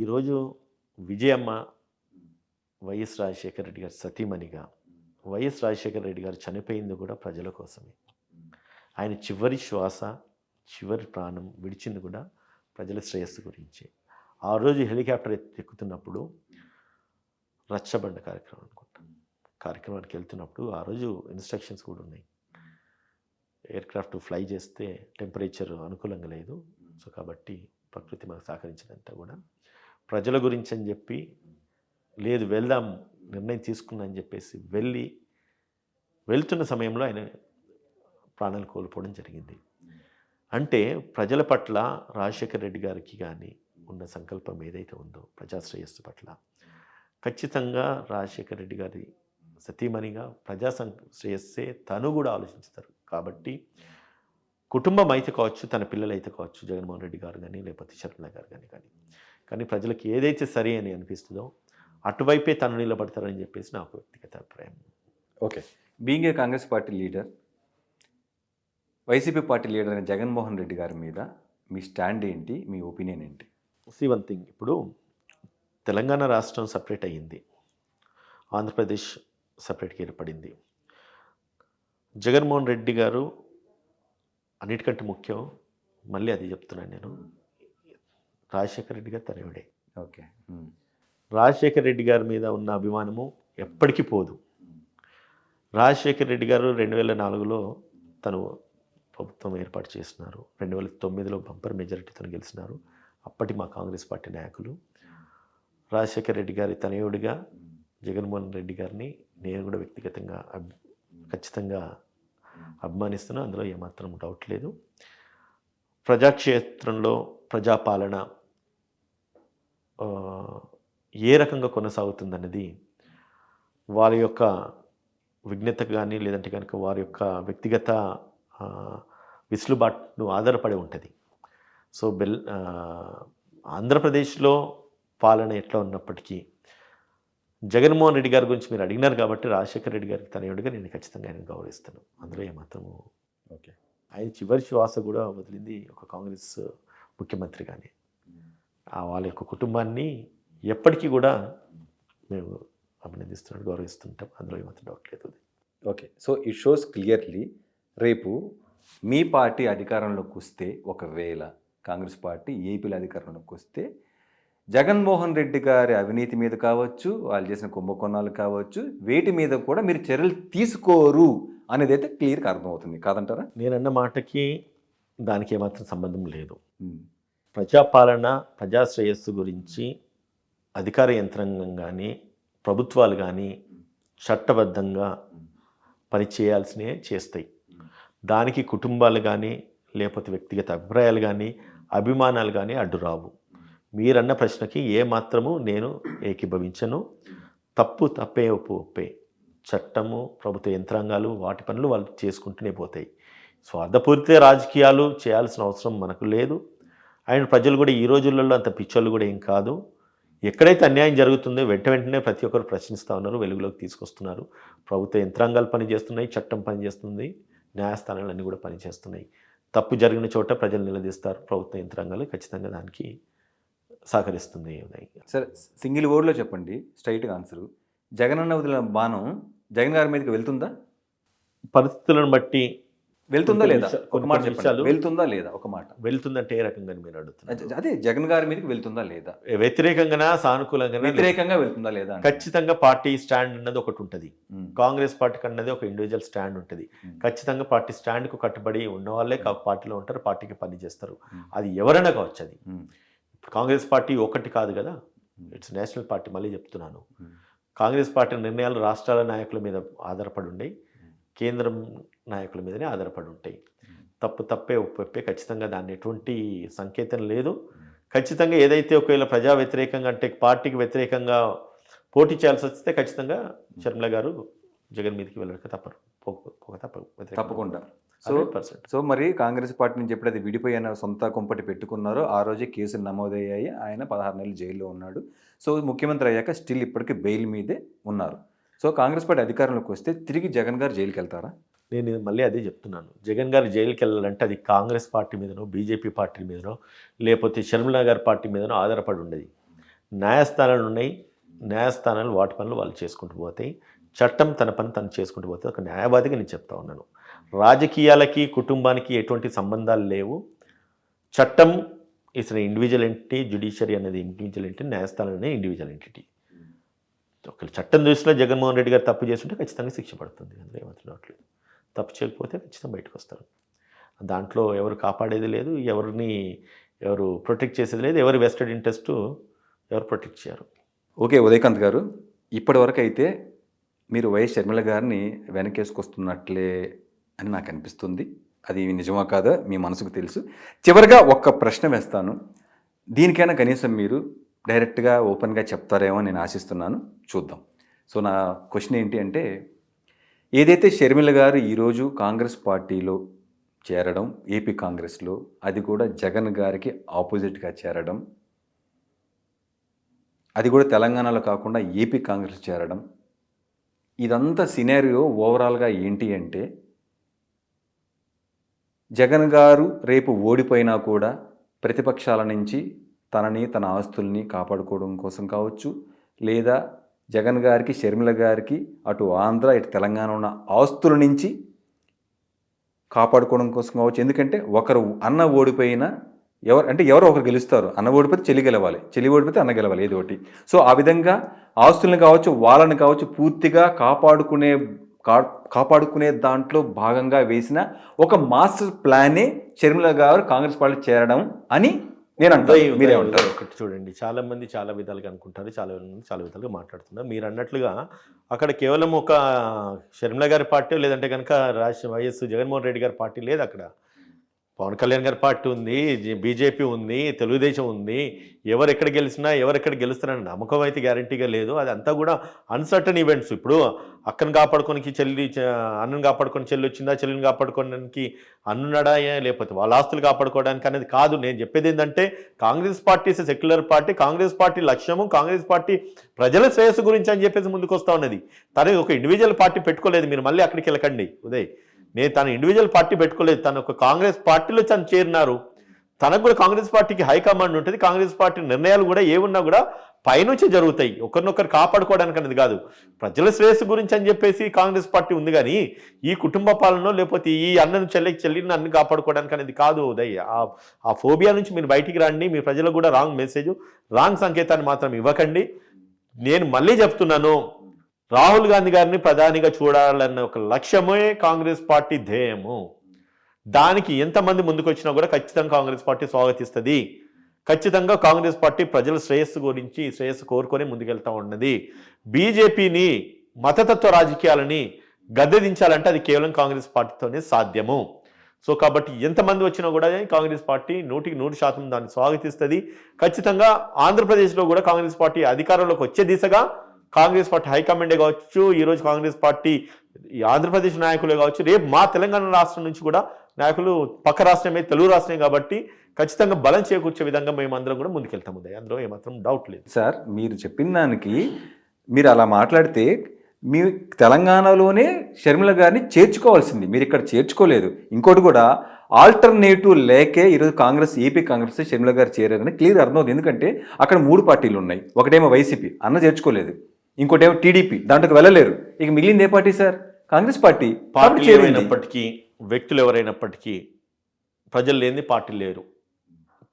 ఈరోజు విజయమ్మ వైఎస్ రాజశేఖర రెడ్డి గారి సతీమణిగా, వైఎస్ రాజశేఖర రెడ్డి గారు చనిపోయింది కూడా ప్రజల కోసమే. ఆయన చివరి శ్వాస, చివరి ప్రాణం విడిచింది కూడా ప్రజల శ్రేయస్సు గురించి. ఆ రోజు హెలికాప్టర్ ఎక్కుతున్నప్పుడు రచ్చబండ కార్యక్రమానికి వెళ్తున్నప్పుడు ఆ రోజు ఇన్స్ట్రక్షన్స్ కూడా ఉన్నాయి. ఎయిర్క్రాఫ్ట్ ఫ్లై చేస్తే టెంపరేచర్ అనుకూలంగా లేదు, సో కాబట్టి ప్రకృతి మనకు సహకరించినంత కూడా ప్రజల గురించి అని చెప్పి లేదు వెళ్దాం నిర్ణయం తీసుకున్నా అని చెప్పేసి వెళ్తున్న సమయంలో ఆయన ప్రాణాలు కోల్పోవడం జరిగింది. అంటే ప్రజల పట్ల రాజశేఖర రెడ్డి గారికి కానీ ఉన్న సంకల్పం ఏదైతే ఉందో ప్రజాశ్రేయస్సు పట్ల, ఖచ్చితంగా రాజశేఖర రెడ్డి గారి సతీమణిగా ప్రజా శ్రేయస్సే తను కూడా ఆలోచిస్తారు. కాబట్టి కుటుంబం అయితే కావచ్చు, తన పిల్లలు అయితే కావచ్చు, జగన్మోహన్ రెడ్డి గారు కానీ లేకపోతే షర్మిల గారు కానీ ప్రజలకు ఏదైతే సరి అని అనిపిస్తుందో అటువైపే తను నిలబడతారని చెప్పేసి నాకు వ్యక్తిగత అభిప్రాయం. Okay. Being a Congress party leader, YCP party leader అయిన జగన్మోహన్ రెడ్డి గారి మీద మీ స్టాండ్ ఏంటి, మీ ఒపీనియన్ ఏంటి? వన్ థింగ్, ఇప్పుడు తెలంగాణ రాష్ట్రం సపరేట్ అయ్యింది, ఆంధ్రప్రదేశ్ సపరేట్గా ఏర్పడింది. జగన్మోహన్ రెడ్డి గారు అన్నిటికంటే ముఖ్యం, మళ్ళీ అది చెప్తున్నాను నేను, రాజశేఖర రెడ్డి గారు తనయుడే. ఓకే. రాజశేఖర రెడ్డి గారి మీద ఉన్న అభిమానము ఎప్పటికీ పోదు. రాజశేఖర రెడ్డి గారు 2004లో తను ప్రభుత్వం ఏర్పాటు చేసినారు, 2009లో బంపర్ మెజారిటీతో గెలిచినారు. అప్పటి మా కాంగ్రెస్ పార్టీ నాయకులు రాజశేఖర రెడ్డి గారి తనయుడిగా జగన్మోహన్ రెడ్డి గారిని నేను కూడా వ్యక్తిగతంగా ఖచ్చితంగా అభిమానిస్తున్నాను, అందులో ఏమాత్రం డౌట్ లేదు. ప్రజాక్షేత్రంలో ప్రజాపాలన ఏ రకంగా కొనసాగుతుందన్నది వారి యొక్క విజ్ఞతకు కానీ లేదంటే కనుక వారి యొక్క వ్యక్తిగత విసులుబాటును ఆధారపడి ఉంటుంది. సో ఆంధ్రప్రదేశ్లో పాలన ఎట్లా ఉన్నప్పటికీ జగన్మోహన్ రెడ్డి గారి గురించి మీరు అడిగినారు కాబట్టి రాజశేఖర రెడ్డి గారికి తనయుడిగా నేను ఖచ్చితంగా ఆయన గౌరవిస్తాను, అందులో ఏమాత్రము. ఓకే. ఆయన చివరి శ్వాస కూడా వదిలింది ఒక కాంగ్రెస్ ముఖ్యమంత్రిగానే. వాళ్ళ యొక్క కుటుంబాన్ని ఎప్పటికీ కూడా మేము అభినందిస్తున్నాడు, గౌరవిస్తుంటాం. అందులో ఏమాత్రం డౌట్ లేదు. Okay, so it shows clearly రేపు మీ పార్టీ అధికారంలోకి వస్తే, ఒకవేళ కాంగ్రెస్ పార్టీ ఏపీలో అధికారంలోకి వస్తే, జగన్మోహన్ రెడ్డి గారి అవినీతి మీద కావచ్చు, వాళ్ళు చేసిన కుంభకోణాలు కావచ్చు, వేటి మీద కూడా మీరు చర్యలు తీసుకోరు అనేది అయితే క్లియర్గా అర్థమవుతుంది కాదంటారా? నేనన్న మాటకి దానికి ఏమాత్రం సంబంధం లేదు. ప్రజాపాలన, ప్రజాశ్రేయస్సు గురించి అధికార యంత్రాంగం కానీ ప్రభుత్వాలు కానీ చట్టబద్ధంగా పనిచేయాల్సినవి చేస్తాయి. దానికి కుటుంబాలు కానీ లేకపోతే వ్యక్తిగత అభిప్రాయాలు కానీ అభిమానాలు కానీ అడ్డురావు. మీరన్న ప్రశ్నకి ఏమాత్రము నేను ఏకీభవించను. తప్పు తప్పే, ఒప్పు ఒప్పే. చట్టము, ప్రభుత్వ యంత్రాంగాలు వాటి పనులు వాళ్ళు చేసుకుంటూనే పోతాయి. స్వార్థపూరిత రాజకీయాలు చేయాల్సిన అవసరం మనకు లేదు. అండ్ ప్రజలు కూడా ఈ రోజులలో అంత పిచ్చోళ్ళు కూడా ఏం కాదు. ఎక్కడైతే అన్యాయం జరుగుతుందో వెంటనే ప్రతి ఒక్కరు ప్రశ్నిస్తూ ఉన్నారు, వెలుగులోకి తీసుకొస్తున్నారు. ప్రభుత్వ యంత్రాంగాలు పనిచేస్తున్నాయి, చట్టం పనిచేస్తుంది, న్యాయస్థానాలు అన్నీ కూడా పనిచేస్తున్నాయి. తప్పు జరిగిన చోట ప్రజలు నిలదీస్తారు, ప్రభుత్వ యంత్రాంగాలు ఖచ్చితంగా దానికి సహకరిస్తుంది. సరే, సింగిల్ వర్డ్లో చెప్పండి, స్ట్రైట్గా ఆన్సరు. జగనన్న వదిలిన బాణం జగన్ గారి మీదకి వెళ్తుందా? పరిస్థితులను బట్టి వెళ్తుందా లేదా? ఒక మాట విషయాలు చెప్పండి, వెళ్తుందా లేదా? ఒక మాట. వెళ్తుందంటే ఏ రకంగా మీరు అడుగుతున్నారు? అదే జగన్ గారి మీదకి వెళ్తుందా లేదా? వ్యతిరేకంగానా సానుకూలంగా? వ్యతిరేకంగా వెళ్తుందా లేదా? ఖచ్చితంగా పార్టీ స్టాండ్ అన్నది ఒకటి ఉంటుంది. కాంగ్రెస్ పార్టీకి అన్నది ఒక ఇండివిజువల్ స్టాండ్ ఉంటుంది. ఖచ్చితంగా పార్టీ స్టాండ్కు కట్టుబడి ఉన్న వాళ్ళే పార్టీలో ఉంటారు, పార్టీకి పని చేస్తారు. అది ఎవరైనా కావచ్చు. అది కాంగ్రెస్ పార్టీ ఒకటి కాదు కదా, ఇట్స్ నేషనల్ పార్టీ. మళ్ళీ చెప్తున్నాను, కాంగ్రెస్ పార్టీ నిర్ణయాలు రాష్ట్రాల నాయకుల మీద ఆధారపడి ఉండయి, కేంద్రం నాయకుల మీదనే ఆధారపడి ఉంటాయి. తప్పు తప్పే, ఒప్పే. ఖచ్చితంగా దాన్ని ఎటువంటి సంకేతం లేదు. ఖచ్చితంగా ఏదైతే ఒకవేళ ప్రజా వ్యతిరేకంగా అంటే పార్టీకి వ్యతిరేకంగా పోటీ చేయాల్సి వస్తే ఖచ్చితంగా షర్మిల గారు జగన్ మీదకి వెళ్ళక తప్పకుండా. సో మరి కాంగ్రెస్ పార్టీ నుంచి ఎప్పుడైతే విడిపోయి ఆయన సొంత కుంపటి పెట్టుకున్నారో ఆ రోజే కేసులు నమోదయ్యాయి. ఆయన 16 నెలలు జైల్లో ఉన్నాడు. సో ముఖ్యమంత్రి అయ్యాక స్టిల్ ఇప్పటికీ బెయిల్ మీదే ఉన్నారు. సో కాంగ్రెస్ పార్టీ అధికారంలోకి వస్తే తిరిగి జగన్ గారు జైలుకి వెళ్తారా? నేను మళ్ళీ అదే చెప్తున్నాను. జగన్ గారు జైలుకి వెళ్ళాలంటే అది కాంగ్రెస్ పార్టీ మీదనో, బీజేపీ పార్టీ మీదనో, లేకపోతే షర్మిల గారి పార్టీ మీదనో ఆధారపడి ఉండేది. న్యాయస్థానాలు ఉన్నాయి, న్యాయస్థానాలు వాటి పనులు వాళ్ళు చేసుకుంటూ పోతాయి. చట్టం తన పని తను చేసుకుంటూ పోతే ఒక న్యాయవాదిగా నేను చెప్తా ఉన్నాను. రాజకీయాలకి కుటుంబానికి ఎటువంటి సంబంధాలు లేవు. చట్టం ఇస్ ఇండివిజువల్ ఎంటిటీ, జ్యుడిషియరీ అనేది ఇండివిజువల్ ఎంటిటీ, న్యాయస్థానం అనేది ఇండివిజువల్ ఎంటిటీ. ఒక చట్టం దృష్టిలో జగన్మోహన్ రెడ్డి గారు తప్పు చేస్తుంటే ఖచ్చితంగా శిక్ష పడుతుంది, అందులో ఏమాత్రం రావట్లేదు. తప్పు చేయకపోతే ఖచ్చితంగా బయటకు వస్తారు. దాంట్లో ఎవరు కాపాడేది లేదు, ఎవరు ప్రొటెక్ట్ చేసేది లేదు, ఎవరి వెస్టెడ్ ఇంట్రెస్ట్ ఎవరు ప్రొటెక్ట్ చేయరు. ఓకే ఉదయకాంత్ గారు, ఇప్పటి వరకు అయితే మీరు వైఎస్ షర్మిల గారిని వెనకేసుకొస్తున్నట్లే అని నాకు అనిపిస్తుంది. అది నిజమా కాదా మీ మనసుకు తెలుసు. చివరిగా ఒక్క ప్రశ్న వేస్తాను, దీనికైనా కనీసం మీరు డైరెక్ట్గా ఓపెన్గా చెప్తారేమో నేను ఆశిస్తున్నాను, చూద్దాం. సో నా క్వశ్చన్ ఏంటి అంటే, ఏదైతే షర్మిల గారు ఈరోజు కాంగ్రెస్ పార్టీలో చేరడం, ఏపీ కాంగ్రెస్లో, అది కూడా జగన్ గారికి ఆపోజిట్గా చేరడం, అది కూడా తెలంగాణలో కాకుండా ఏపీ కాంగ్రెస్ చేరడం, ఇదంతా సినారియో ఓవరాల్గా ఏంటి అంటే, జగన్ గారు రేపు ఓడిపోయినా కూడా ప్రతిపక్షాల నుంచి తనని, తన ఆస్తుల్ని కాపాడుకోవడం కోసం కావచ్చు, లేదా జగన్ గారికి, షర్మిల గారికి అటు ఆంధ్ర ఇటు తెలంగాణ ఉన్న ఆస్తుల నుంచి కాపాడుకోవడం కోసం కావచ్చు. ఎందుకంటే ఒకరు అన్న ఓడిపోయినా ఎవరో ఒకరు గెలుస్తారు. అన్న ఓడిపోతే చెల్లి గెలవాలి, చెల్లి ఓడిపోతే అన్న గెలవాలి, ఏదో ఒకటి. సో ఆ విధంగా ఆస్తులను కావచ్చు, వాళ్ళని కావచ్చు, పూర్తిగా కాపాడుకునే దాంట్లో భాగంగా వేసిన ఒక మాస్టర్ ప్లానే షర్మిల గారు కాంగ్రెస్ పార్టీ చేరడం అని నేను అంటాను. మీరే ఉంటారు. ఒకటి చూడండి, చాలా మంది చాలా విధాలుగా అనుకుంటారు, చాలా మంది చాలా విధాలుగా మాట్లాడుతున్నారు. మీరు అన్నట్లుగా అక్కడ కేవలం ఒక షర్మిల గారి పార్టీ లేదంటే కనుక వైఎస్ జగన్మోహన్ రెడ్డి గారి పార్టీ లేదు. అక్కడ పవన్ కళ్యాణ్ గారి పార్టీ ఉంది, బీజేపీ ఉంది, తెలుగుదేశం ఉంది. ఎవరెక్కడ గెలిచినా ఎవరెక్కడ గెలుస్తారని నమ్మకం అయితే గ్యారంటీగా లేదు. అది అంతా కూడా అన్సర్టన్ ఈవెంట్స్. ఇప్పుడు అక్కను కాపాడుకోనికి అన్నను కాపాడుకొని చెల్లి వచ్చిందా, చెల్లిని కాపాడుకోవడానికి అన్నున్నాడా, లేకపోతే వాళ్ళ ఆస్తులు కాపాడుకోవడానికి అనేది కాదు. నేను చెప్పేది ఏంటంటే, Congress party secular party, Congress party లక్ష్యము కాంగ్రెస్ పార్టీ ప్రజల శ్రేయస్సు గురించి అని చెప్పేసి ముందుకు వస్తూ ఉన్నది. తను ఒక ఇండివిజువల్ పార్టీ పెట్టుకోలేదు. మీరు మళ్ళీ అక్కడికి వెళ్ళకండి ఉదయ్. నేను తన ఇండివిజువల్ పార్టీ పెట్టుకోలేదు, తను ఒక కాంగ్రెస్ పార్టీలో తను చేరినారు. తనకు కూడా కాంగ్రెస్ పార్టీకి హైకమాండ్ ఉంటుంది, కాంగ్రెస్ పార్టీ నిర్ణయాలు కూడా ఏమున్నా కూడా పైనుంచి జరుగుతాయి, ఒకరినొకరు కాపాడుకోవడానికి అనేది కాదు. ప్రజల శ్రేయస్సు గురించి అని చెప్పేసి కాంగ్రెస్ పార్టీ ఉంది, కానీ ఈ కుటుంబ పాలన లేకపోతే ఈ అన్నను చెల్లిని అన్ని కాపాడుకోవడానికి అనేది కాదు ఉదయ్. ఆ ఫోబియా నుంచి మీరు బయటికి రండి. మీ ప్రజలకు కూడా రాంగ్ మెసేజ్, రాంగ్ సంకేతాన్ని మాత్రం ఇవ్వకండి. నేను మళ్ళీ చెప్తున్నాను, రాహుల్ గాంధీ గారిని ప్రధానిగా చూడాలన్న ఒక లక్ష్యమే కాంగ్రెస్ పార్టీ ధ్యేయము. దానికి ఎంతమంది ముందుకు వచ్చినా కూడా ఖచ్చితంగా కాంగ్రెస్ పార్టీ స్వాగతిస్తుంది. ఖచ్చితంగా కాంగ్రెస్ పార్టీ ప్రజల శ్రేయస్సు గురించి శ్రేయస్సు కోరుకొని ముందుకెళ్తా ఉన్నది. బీజేపీని మతతత్వ రాజకీయాలని గద్దెదించాలంటే అది కేవలం కాంగ్రెస్ పార్టీతోనే సాధ్యము. సో కాబట్టి ఎంతమంది వచ్చినా కూడా కాంగ్రెస్ పార్టీ 100% దాన్ని స్వాగతిస్తుంది. ఖచ్చితంగా ఆంధ్రప్రదేశ్లో కూడా కాంగ్రెస్ పార్టీ అధికారంలోకి వచ్చే దిశగా కాంగ్రెస్ పార్టీ హైకమాండే కావచ్చు, ఈరోజు కాంగ్రెస్ పార్టీ ఆంధ్రప్రదేశ్ నాయకులే కావచ్చు, రేపు మా తెలంగాణ రాష్ట్రం నుంచి కూడా నాయకులు, పక్క రాష్ట్రమే తెలుగు రాష్ట్రమే కాబట్టి ఖచ్చితంగా బలం చేకూర్చే విధంగా మేమందరం కూడా ముందుకెళ్తాము. అందులో ఏమాత్రం డౌట్ లేదు. సార్, మీరు చెప్పిన దానికి మీరు అలా మాట్లాడితే మీ తెలంగాణలోనే షర్మిల గారిని చేర్చుకోవాల్సింది, మీరు ఇక్కడ చేర్చుకోలేదు. ఇంకోటి కూడా ఆల్టర్నేటివ్ లేకే ఈరోజు ఏపీ కాంగ్రెస్ షర్మిల గారు చేరారని క్లియర్ అర్థమవుతుంది. ఎందుకంటే అక్కడ 3 పార్టీలు ఉన్నాయి. ఒకటేమో వైసీపీ, అన్న చేర్చుకోలేదు. ఇంకోటేమో టీడీపీ, దాంట్లోకి వెళ్ళలేరు. ఇక మిగిలింది ఏ party sir? Congress party. Party ఏమైనప్పటికీ, వ్యక్తులు ఎవరైనప్పటికీ ప్రజలు లేని పార్టీలు లేరు,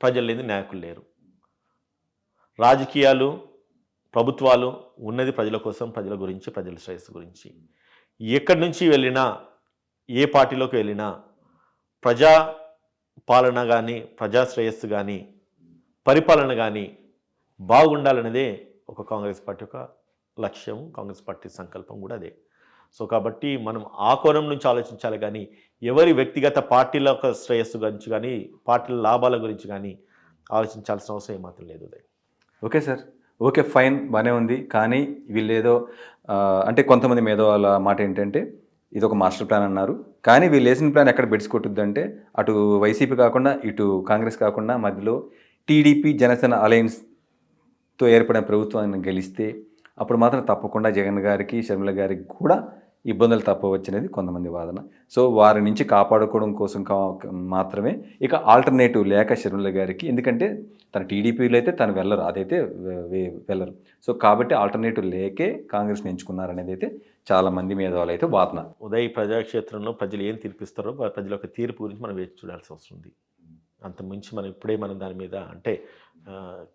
ప్రజలు లేని నాయకులు లేరు. రాజకీయాలు, ప్రభుత్వాలు ఉన్నది ప్రజల కోసం, ప్రజల గురించి, ప్రజల శ్రేయస్సు గురించి. ఎక్కడి నుంచి వెళ్ళినా, ఏ పార్టీలోకి వెళ్ళినా ప్రజా పాలన కానీ, ప్రజా శ్రేయస్సు కానీ, పరిపాలన కానీ బాగుండాలనేదే ఒక కాంగ్రెస్ పార్టీ యొక్క లక్ష్యం, కాంగ్రెస్ పార్టీ సంకల్పం కూడా అదే. సో కాబట్టి మనం ఆ కోణం నుంచి ఆలోచించాలి, కానీ ఎవరి వ్యక్తిగత పార్టీల యొక్క శ్రేయస్సు గురించి కానీ, పార్టీల లాభాల గురించి కానీ ఆలోచించాల్సిన అవసరం ఏమాత్రం లేదు. ఓకే సార్, ఓకే, ఫైన్, బాగానే ఉంది. కానీ వీళ్ళేదో అంటే కొంతమంది మేధావుల మాట ఏంటంటే ఇది ఒక మాస్టర్ ప్లాన్ అన్నారు, కానీ వీళ్ళు వేసిన ప్లాన్ ఎక్కడ బెడిసి కొట్టుద్దంటే అటు వైసీపీ కాకుండా ఇటు కాంగ్రెస్ కాకుండా మధ్యలో టీడీపీ జనసేన అలయన్స్తో ఏర్పడిన ప్రభుత్వాన్ని గెలిస్తే అప్పుడు మాత్రం తప్పకుండా జగన్ గారికి, షర్మిల గారికి కూడా ఇబ్బందులు తప్పవచ్చనేది కొంతమంది వాదన. సో వారి నుంచి కాపాడుకోవడం కోసం మాత్రమే ఇక ఆల్టర్నేటివ్ లేక షర్మిల గారికి, ఎందుకంటే తన టీడీపీలో అయితే తను వెళ్ళరు, అదైతే వెళ్ళరు. సో కాబట్టి ఆల్టర్నేటివ్ లేకే కాంగ్రెస్ని ఎంచుకున్నారనేది అయితే చాలామంది మేధావులు అయితే వాదన. ఉదయ్, ప్రజాక్షేత్రంలో ప్రజలు ఏం తీర్పిస్తారో ప్రజల యొక్క తీర్పు గురించి మనం వేచి చూడాల్సి వస్తుంది. అంత మించి మనం ఇప్పుడే దాని మీద అంటే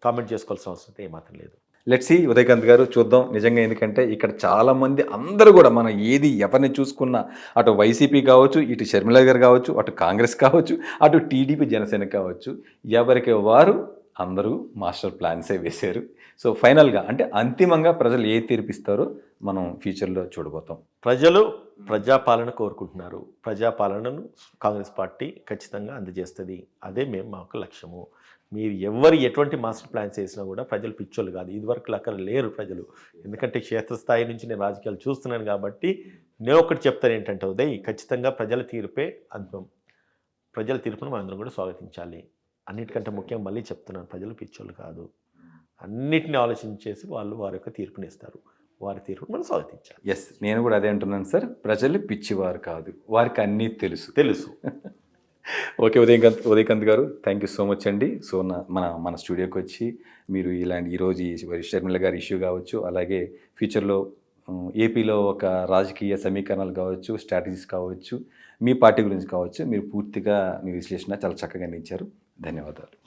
కామెంట్ చేసుకోవాల్సిన అవసరం ఏమాత్రం లేదు. లెట్స్ సీ ఉదయకాంత్ గారు, చూద్దాం నిజంగా. ఎందుకంటే ఇక్కడ చాలామంది అందరూ కూడా మనం ఎవరిని చూసుకున్నా, అటు వైసీపీ కావచ్చు, ఇటు షర్మిల గారు కావచ్చు, అటు కాంగ్రెస్ కావచ్చు, అటు టీడీపీ జనసేన కావచ్చు, ఎవరికి వారు అందరూ మాస్టర్ ప్లాన్సే వేశారు. సో ఫైనల్గా అంటే అంతిమంగా ప్రజలు ఏ తీర్పిస్తారో మనం ఫ్యూచర్లో చూడబోతాం. ప్రజలు ప్రజాపాలన కోరుకుంటున్నారు. ప్రజాపాలనను కాంగ్రెస్ పార్టీ ఖచ్చితంగా అందజేస్తుంది. అదే మాకు లక్ష్యము. మీరు ఎటువంటి మాస్టర్ ప్లాన్స్ చేసినా కూడా ప్రజలు పిచ్చోళ్ళు కాదు. ఇదివరకు లెక్కలు లేరు ప్రజలు. ఎందుకంటే క్షేత్రస్థాయి నుంచి నేను రాజకీయాలు చూస్తున్నాను కాబట్టి నేను ఒకటి చెప్తాను ఏంటంటే ఉదయ్, ఖచ్చితంగా ప్రజల తీర్పే అంతిమం. ప్రజల తీర్పును మనందరం కూడా స్వాగతించాలి. అన్నిటికంటే ముఖ్యంగా మళ్ళీ చెప్తున్నాను, ప్రజలు పిచ్చోళ్ళు కాదు. అన్నిటిని ఆలోచించేసి వాళ్ళు వారి యొక్క తీర్పుని ఇస్తారు. వారి తీర్పును మనం స్వాగతించాలి. ఎస్, నేను కూడా అదే అంటున్నాను సార్. ప్రజలు పిచ్చివారు కాదు, వారికి అన్నీ తెలుసు. ఓకే ఉదయకాంత్ గారు, థ్యాంక్ యూ సో మచ్ అండి. సో మన స్టూడియోకి వచ్చి మీరు ఈరోజు షర్మిల గారి ఇష్యూ కావచ్చు, అలాగే ఫ్యూచర్లో ఏపీలో ఒక రాజకీయ సమీకరణాలు కావచ్చు, స్ట్రాటజీస్ కావచ్చు, మీ పార్టీ గురించి కావచ్చు, మీరు పూర్తిగా మీ విశ్లేషణ చాలా చక్కగా అందించారు. ధన్యవాదాలు.